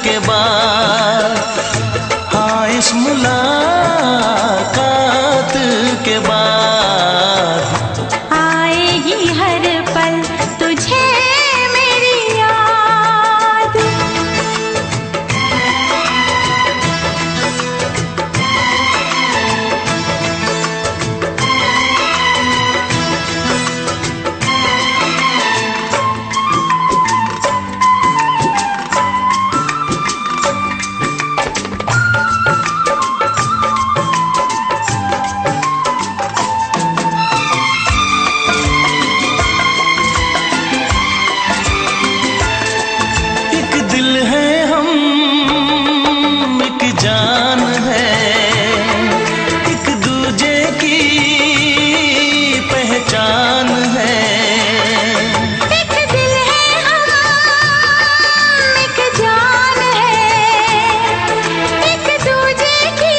के बाद, हाँ इस मुलाकात के बाद आएगी हर पल तुझे मेरी याद। एक दिल है हम, एक जान है, एक दूजे की पहचान है। एक दिल है हम, एक जान है, एक दूजे की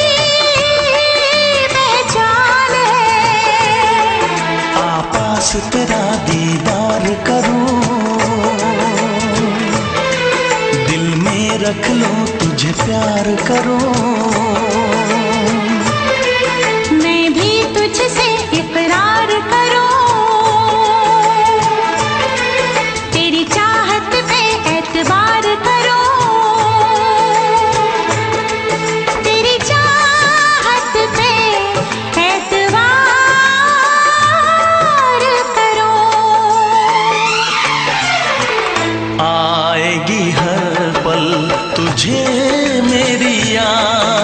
पहचान है। आपास तेरा दीदार करूं, दिल में रख लो तुझे प्यार करूं। मैं भी तुझसे इकरार करूं, तेरी चाहत पे एतबार करूं, तेरी चाहत पे एतबार करूं। आएगी हर पल तुझे मेरी याद,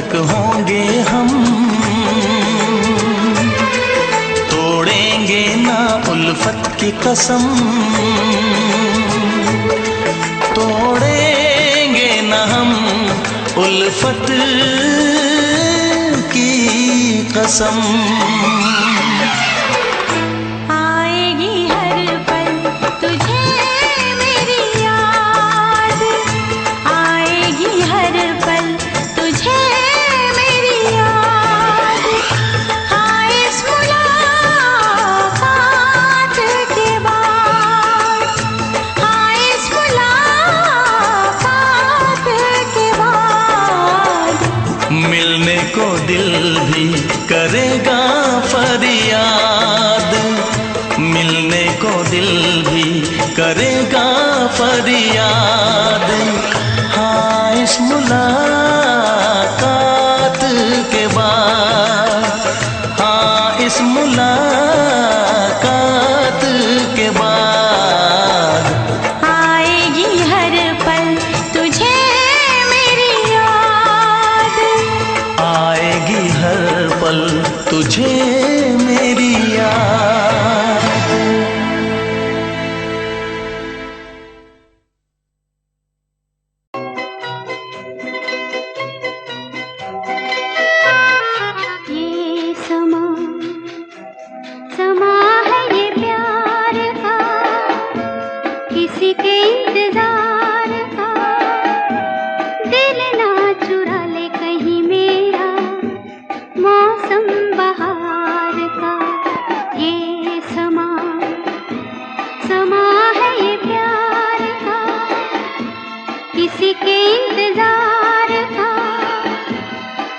तक होंगे हम, तोड़ेंगे ना उल्फत की कसम, तोड़ेंगे ना हम उल्फत की कसम। आएगी हर पल तुझे मेरी याद, आएगी हर पल तुझे मेरी याद। हाँ इस मुलाकात के बाद, हाँ इस मुलाकात के बाद मिलने को दिल भी करेगा फरियाद, मिलने को दिल भी करेगा फरियाद। हाँ इस मुलाकात के बाद, हाँ इस मुलाकात के बाद आएगी हर पल तुझे मेरी याद, आएगी हर पल तुझे मेरी याद। ये समा समा है ये प्यार का, किसी के इंतजार का। दिल ना चुरा ले कहीं मेरा मौसम बहार का। ये समा समा है ये प्यार का, किसी के इंतजार का।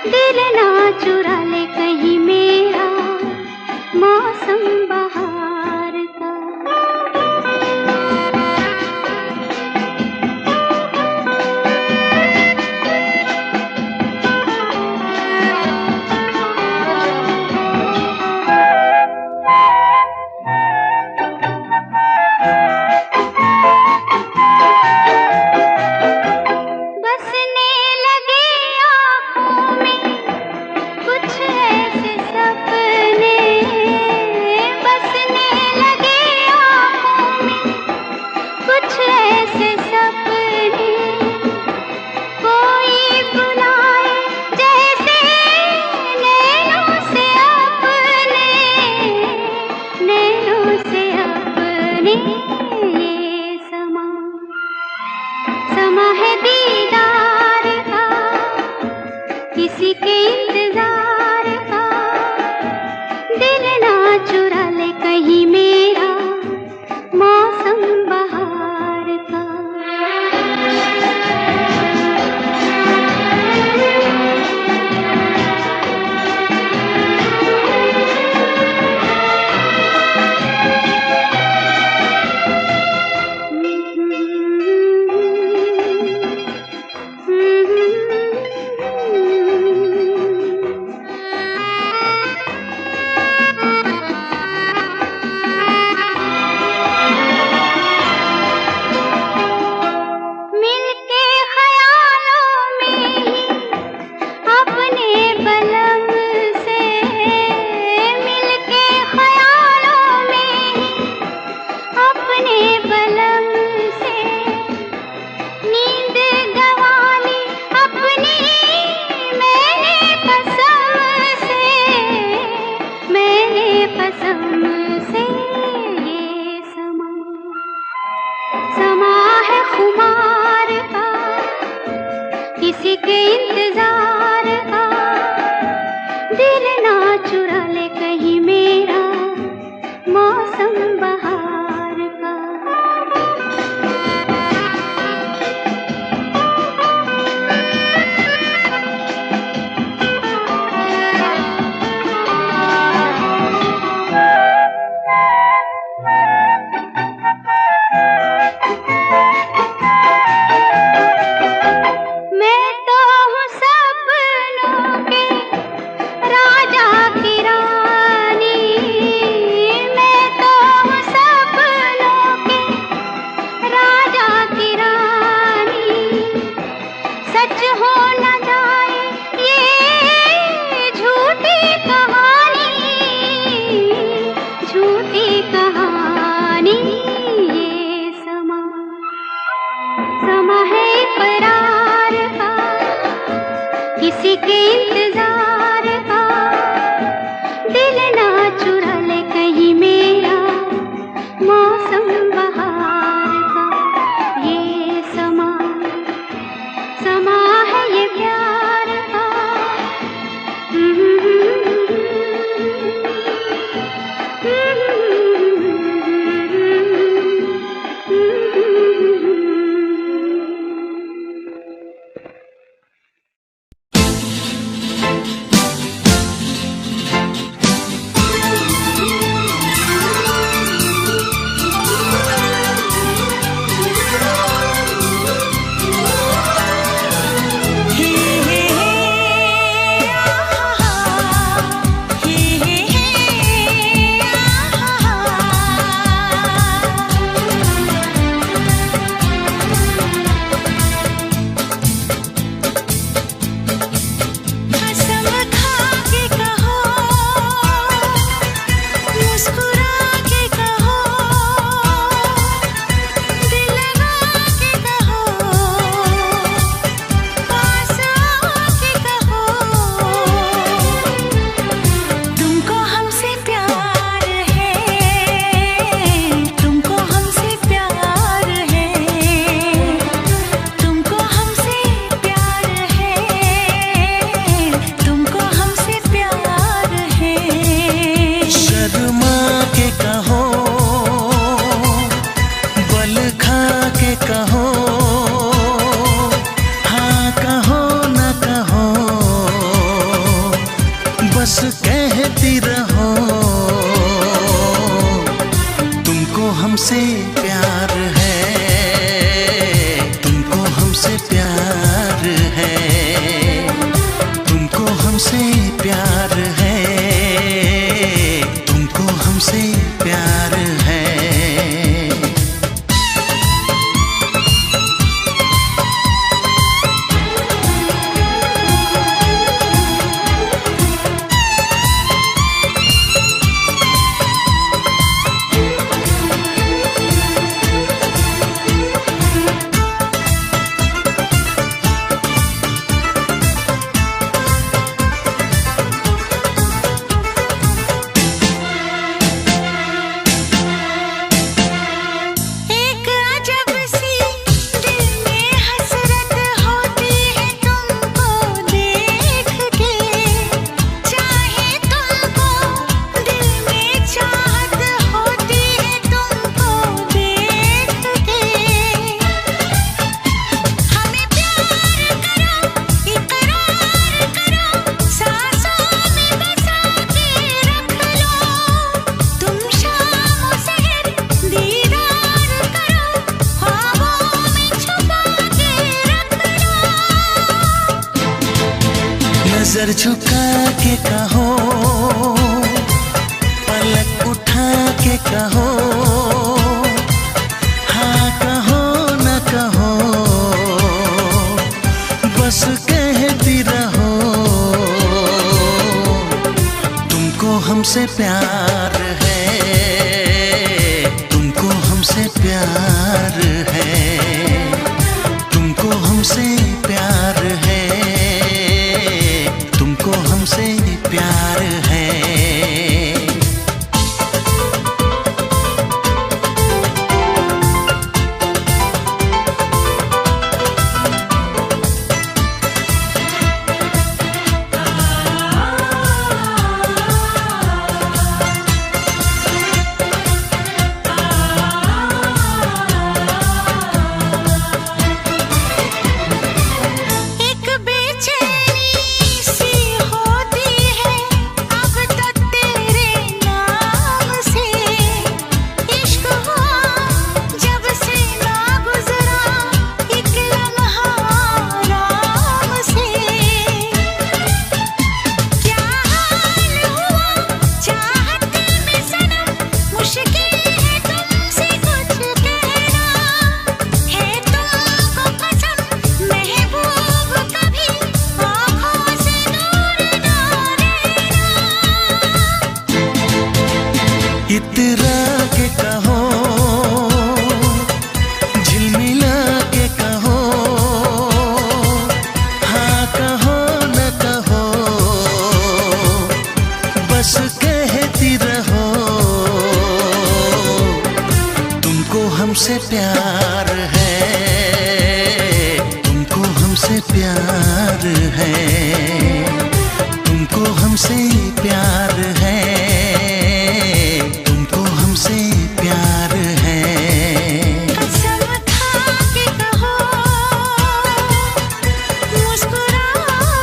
दिल ना चुरा ले कहीं मेरा मौसम बहार का। बसने लगे आँखों में कुछ ऐसे सपने, बसने लगे आँखों में कुछ ऐसे सपने। कोई बुलाए जैसे नैनों से अपने, नैनों से अपने। ये समा समा है दीदार का, किसी के इंतजार का। दिल ना चुरा ले कहीं मेरा मौसम बहार का। मिलके ख्यालों में ही अपने बलम से, मिलके ख्यालों में ही अपने बलम से। नींद गंवाली अपनी मैंने कसम से, मैंने कसम से। ये समा समा है खुमार का, किसी के इंतजार का। दिल ना चुरा ले कहीं मेरा मौसम बहार का। मैं तो हूँ सपनों के राजा की बस कहती रहो तुमको हमसे प्यार है, तुमको हमसे प्यार है, तुमको हमसे प्यार है, तुमको हमसे प्यार है। नजर झुका के कहो, पलक उठा के कहो, हाँ कहो न कहो, बस कहती रहो तुमको हमसे प्यार है, तुमको हमसे प्यार है, तुमको हमसे प्यार है, तुमको हमसे प्यार है। इतरा के कहो, झिलमिला के कहो, हाँ कहो न कहो, बस कहती रहो तुमको हमसे प्यार है, तुमको हमसे प्यार है, तुमको हमसे प्यार है, तुमको हमसे प्यार है। कसम खा के कहो, मुस्कुरा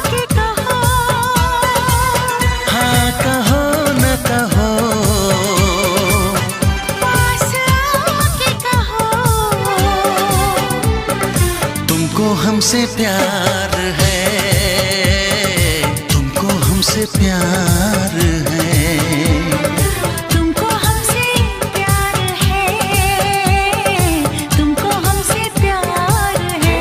के कहो, हाँ कहो न कहो, पास आके कहो, तुमको हमसे प्यार है, तुमको हमसे प्यार है। तुमको हमसे प्यार है, तुमको हमसे प्यार है।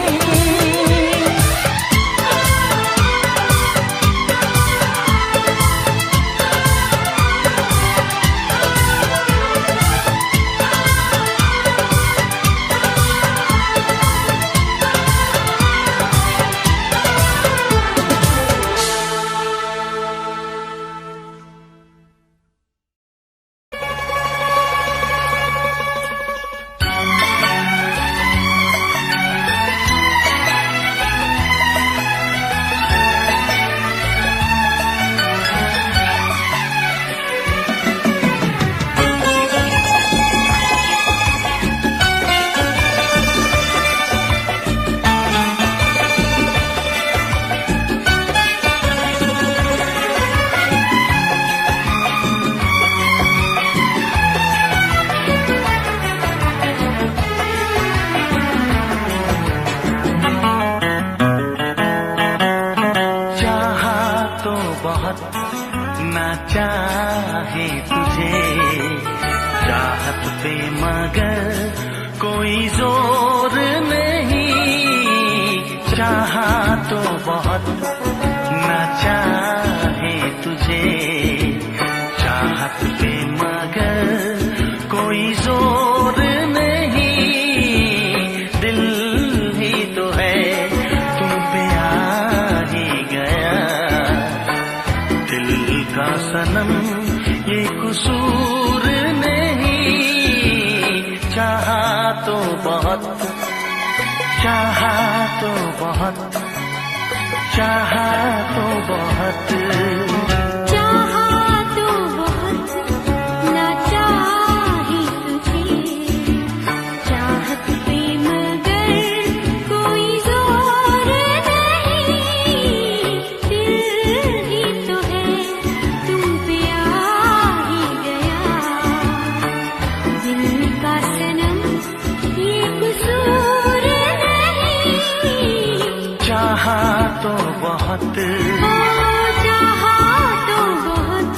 बहुत ना चाहे तुझे, चाहत पे मगर कोई जोर नहीं, चाहा तो बहुत ना चाहे तुझे, चाहत पे मगर कोई जोर नहीं, दिल ही तो है तुम पे आ ही गया, दिल का सनम ये कसूर नहीं, चाहा तो बहुत, चाहा तो बहुत, चाहा तो बहुत, चाहा तो बहुत ना चाहे तुझे, चाहत पे मगर कोई जोर नहीं, दिल ही तो है तुम पे आ ही गया, दिल का सनम ये कसूर नहीं, चाहा तो बहुत, चाहा तो बहुत।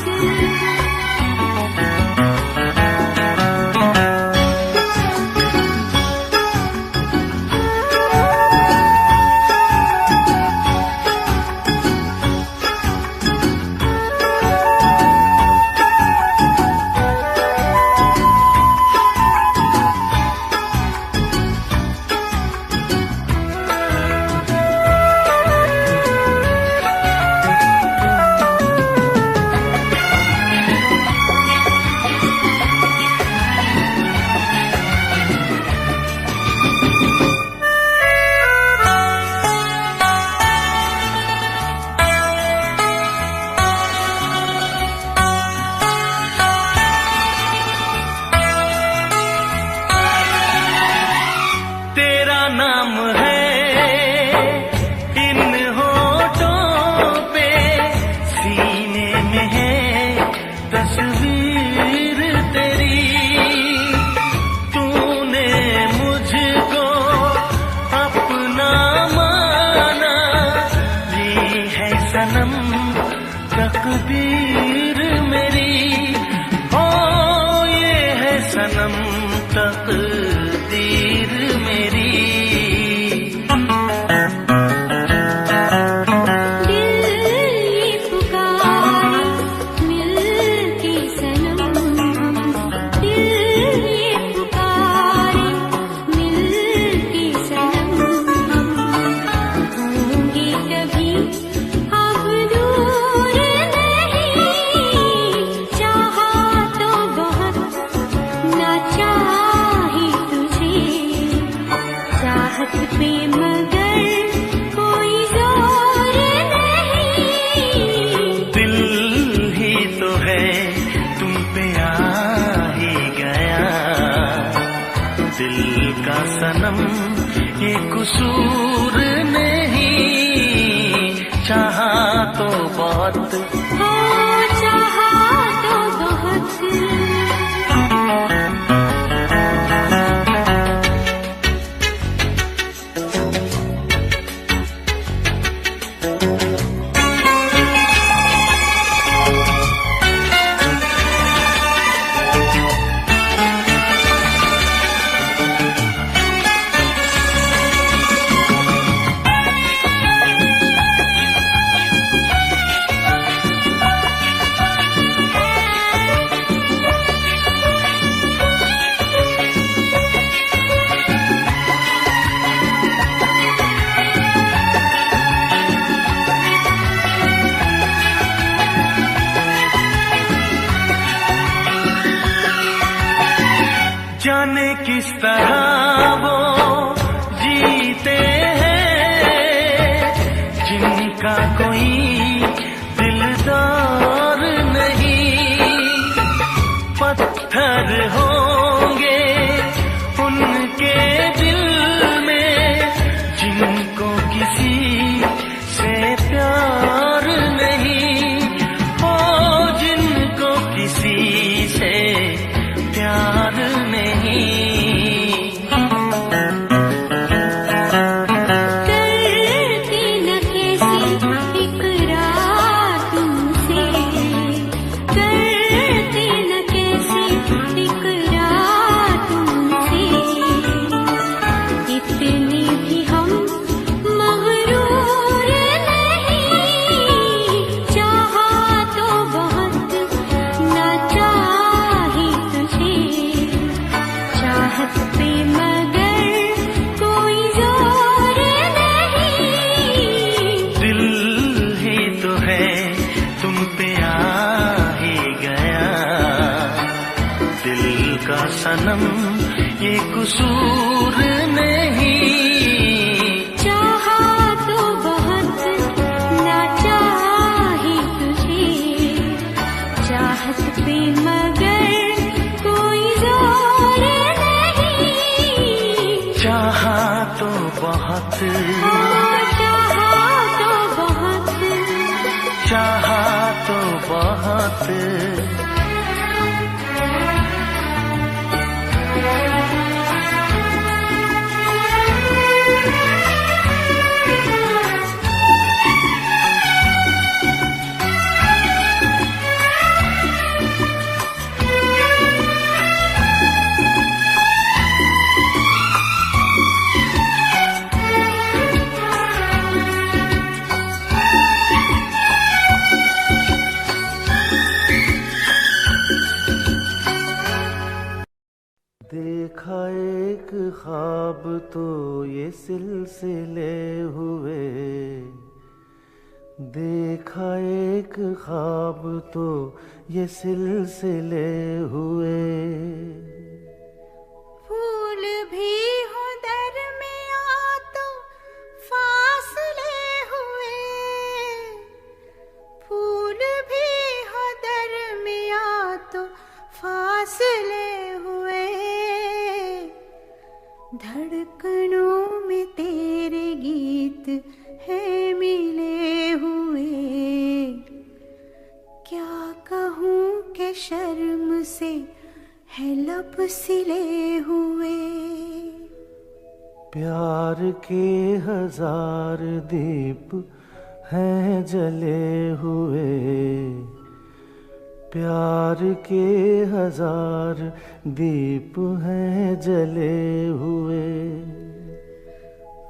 तेरा नाम है इन होठों पे, सीने में है तस्वीर तेरी, तूने मुझको अपना माना, ये है सनम तकदीर मेरी, ओ ये है सनम तकदीर मेरी, दिल ये पुकारे मिलके सनम, दिल ये पुकारे मिलके सनम, होंगे कभी अब दूर नहीं, चाहा तो बहुत ना चाहे तुझे, चाहत पे मगर कोई जोर नहीं, दिल ही तो है तुम पे आ ही गया, दिल का सनम ये कसूर नहीं, चाहा तो बहुत, चाहा तो बहुत। जाने किस तरह वो जीते हैं जिनका कोई दिलदार नहीं, पत्थर होंगे उनके दिल में जिनको किसी से प्यार नहीं, ओ जिनको किसी से प्यार नहीं। पे आ ही गया। दिल का सनम ये कसूर नहीं, चाहा तो बहुत ना चाहा ही तुझे, चाहत पे मगर कोई जोर नहीं। चाहा तो बहुत, चाहा तो बहुत, चाहा तो बहुत। देखा एक ख्वाब तो ये सिलसिले हुए, देखा एक ख्वाब तो ये सिलसिले हुए। फूल भी हो दरमियां तो फासले हुए, फूल भी हो दरमियां तो फासले हुए। धड़कनों में तेरे गीत है मिले हुए, क्या कहूँ कि शर्म से है लब सिले हुए। प्यार के हजार दीप हैं जले हुए, प्यार के हजार दीप हैं जले हुए।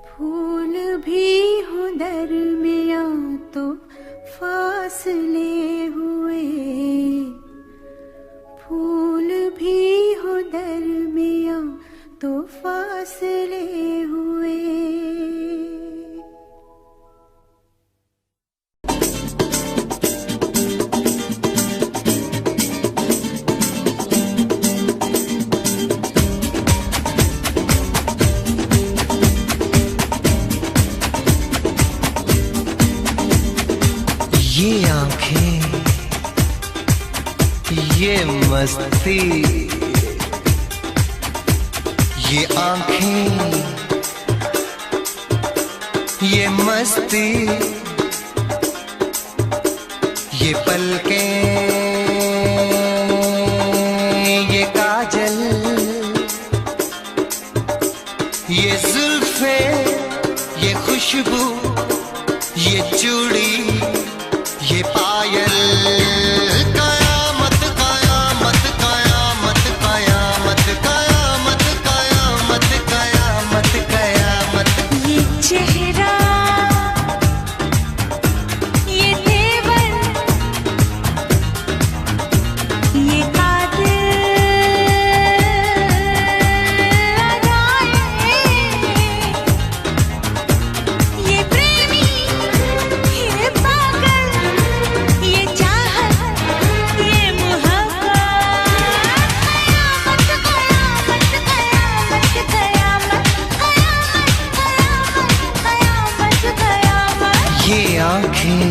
फूल भी हो दरमियां तो फासले हुए, फूल भी हो दरमियां तो फासले हुए। ये आंखें, ये मस्ती, ये आंखें, ये मस्ती, ये पलकें, ये काजल, ये जुल्फे, ये खुशबू, ये चूड़ी, ये पायल। कयामत कयामत कयामत कयामत कयामत कयामत कयामत कयामत। ये चेहरा, ये तेवर, ये कातिल अदाएं, ये प्रेमी, ये पागल, ये चाहत, ये मोहब्बत। कयामत कयामत कयामत कयामत कयामत कयामत। ये आंखें,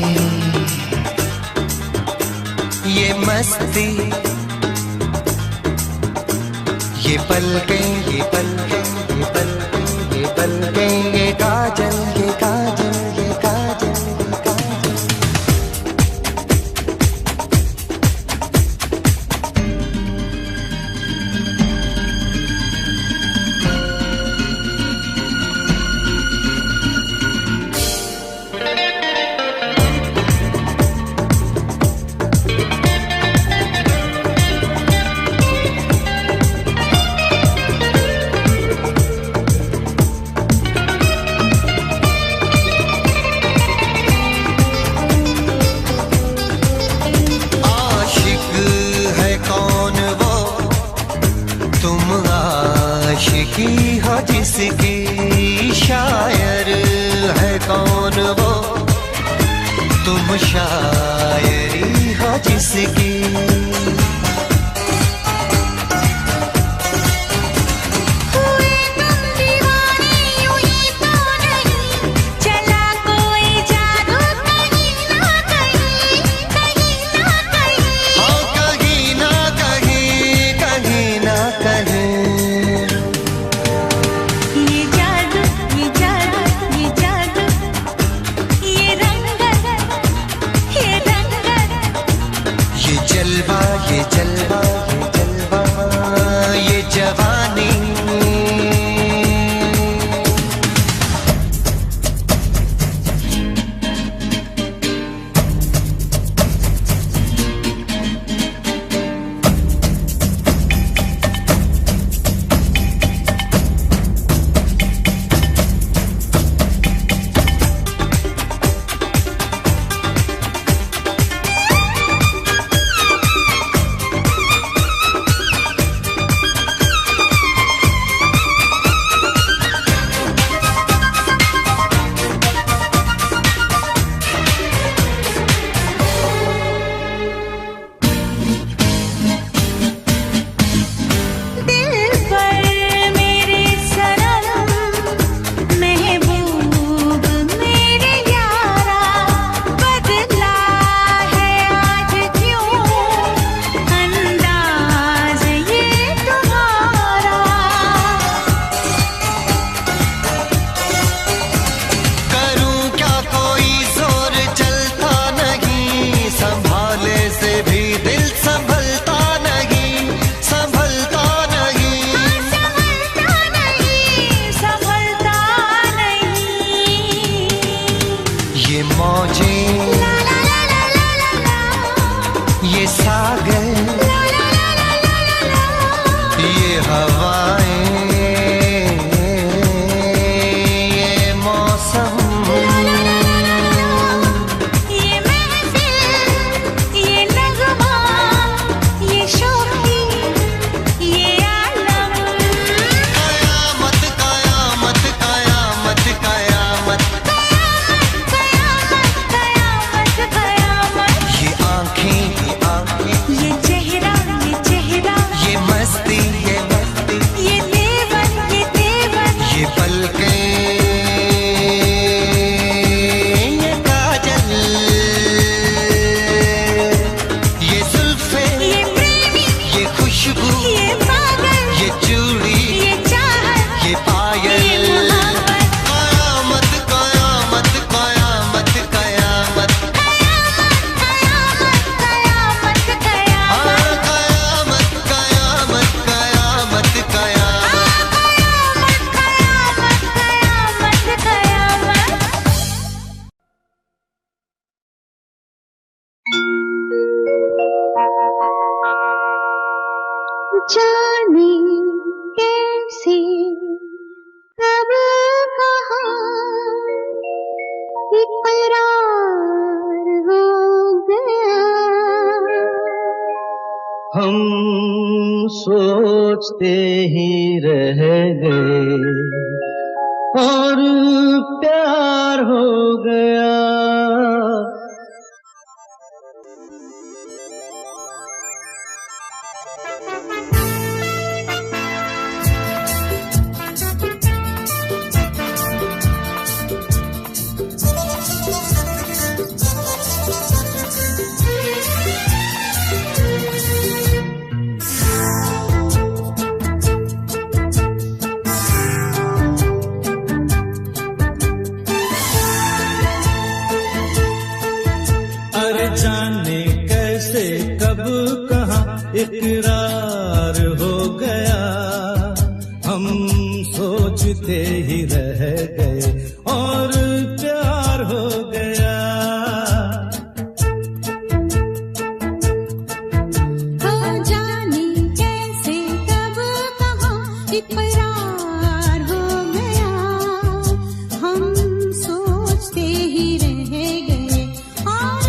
ये मस्ती, ये पलकें, ये पलकें, ये पलकें, ये पलकें, ये काजल, ये काजल, ये काजल, ये काजल। आशिकी हो जिसकी, शायर है कौन वो, तुम शायरी जाने कैसे कब कहाँ इकरार हो गया। हम सोचते ही रह गए और प्यार हो गया। जाने कैसे कब कहाँ इकरार हो गया। हम सोचते ही रह गए और प्यार हो गया। हो जाने कैसे कब कहाँ इकरार हो गया। हम सोचते ही रह गए और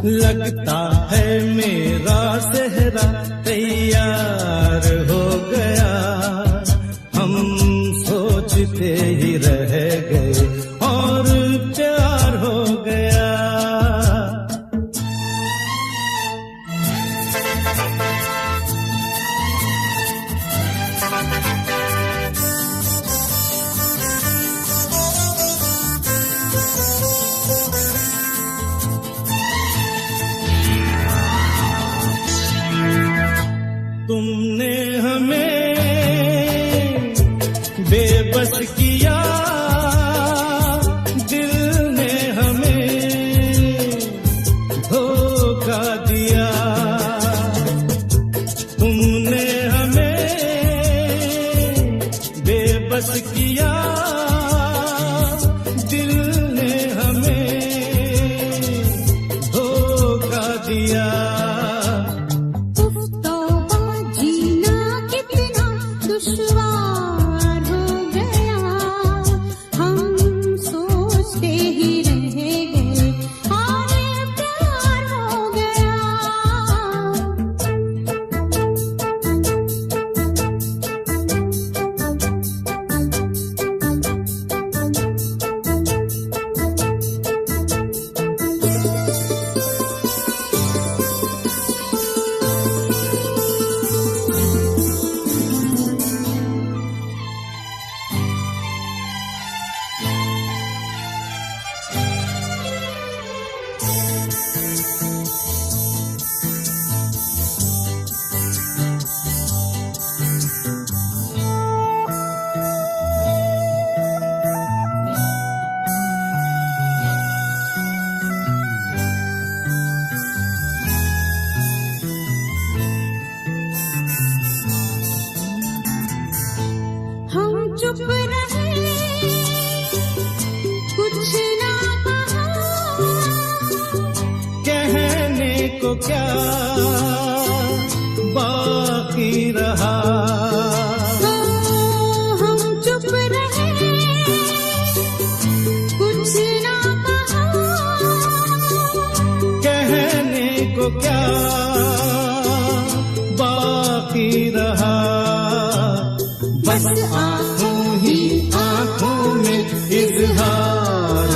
लगता है मेरा सेहरा तैयार हो गया। हम सोचते ही रह गए और प्यार हो गया। तुमने हमें बेबस किया, दिल ने हमें धोखा दिया। तुमने हमें बेबस किया, दिल ने हमें धोखा दिया। दुश्वार हो गया। हम सोचते ही रह गए और प्यार हो गया। हम चुप रहे, कुछ ना कहा, कहने को क्या बाकी रहा। हम चुप रहे, कुछ ना कहा, कहने को क्या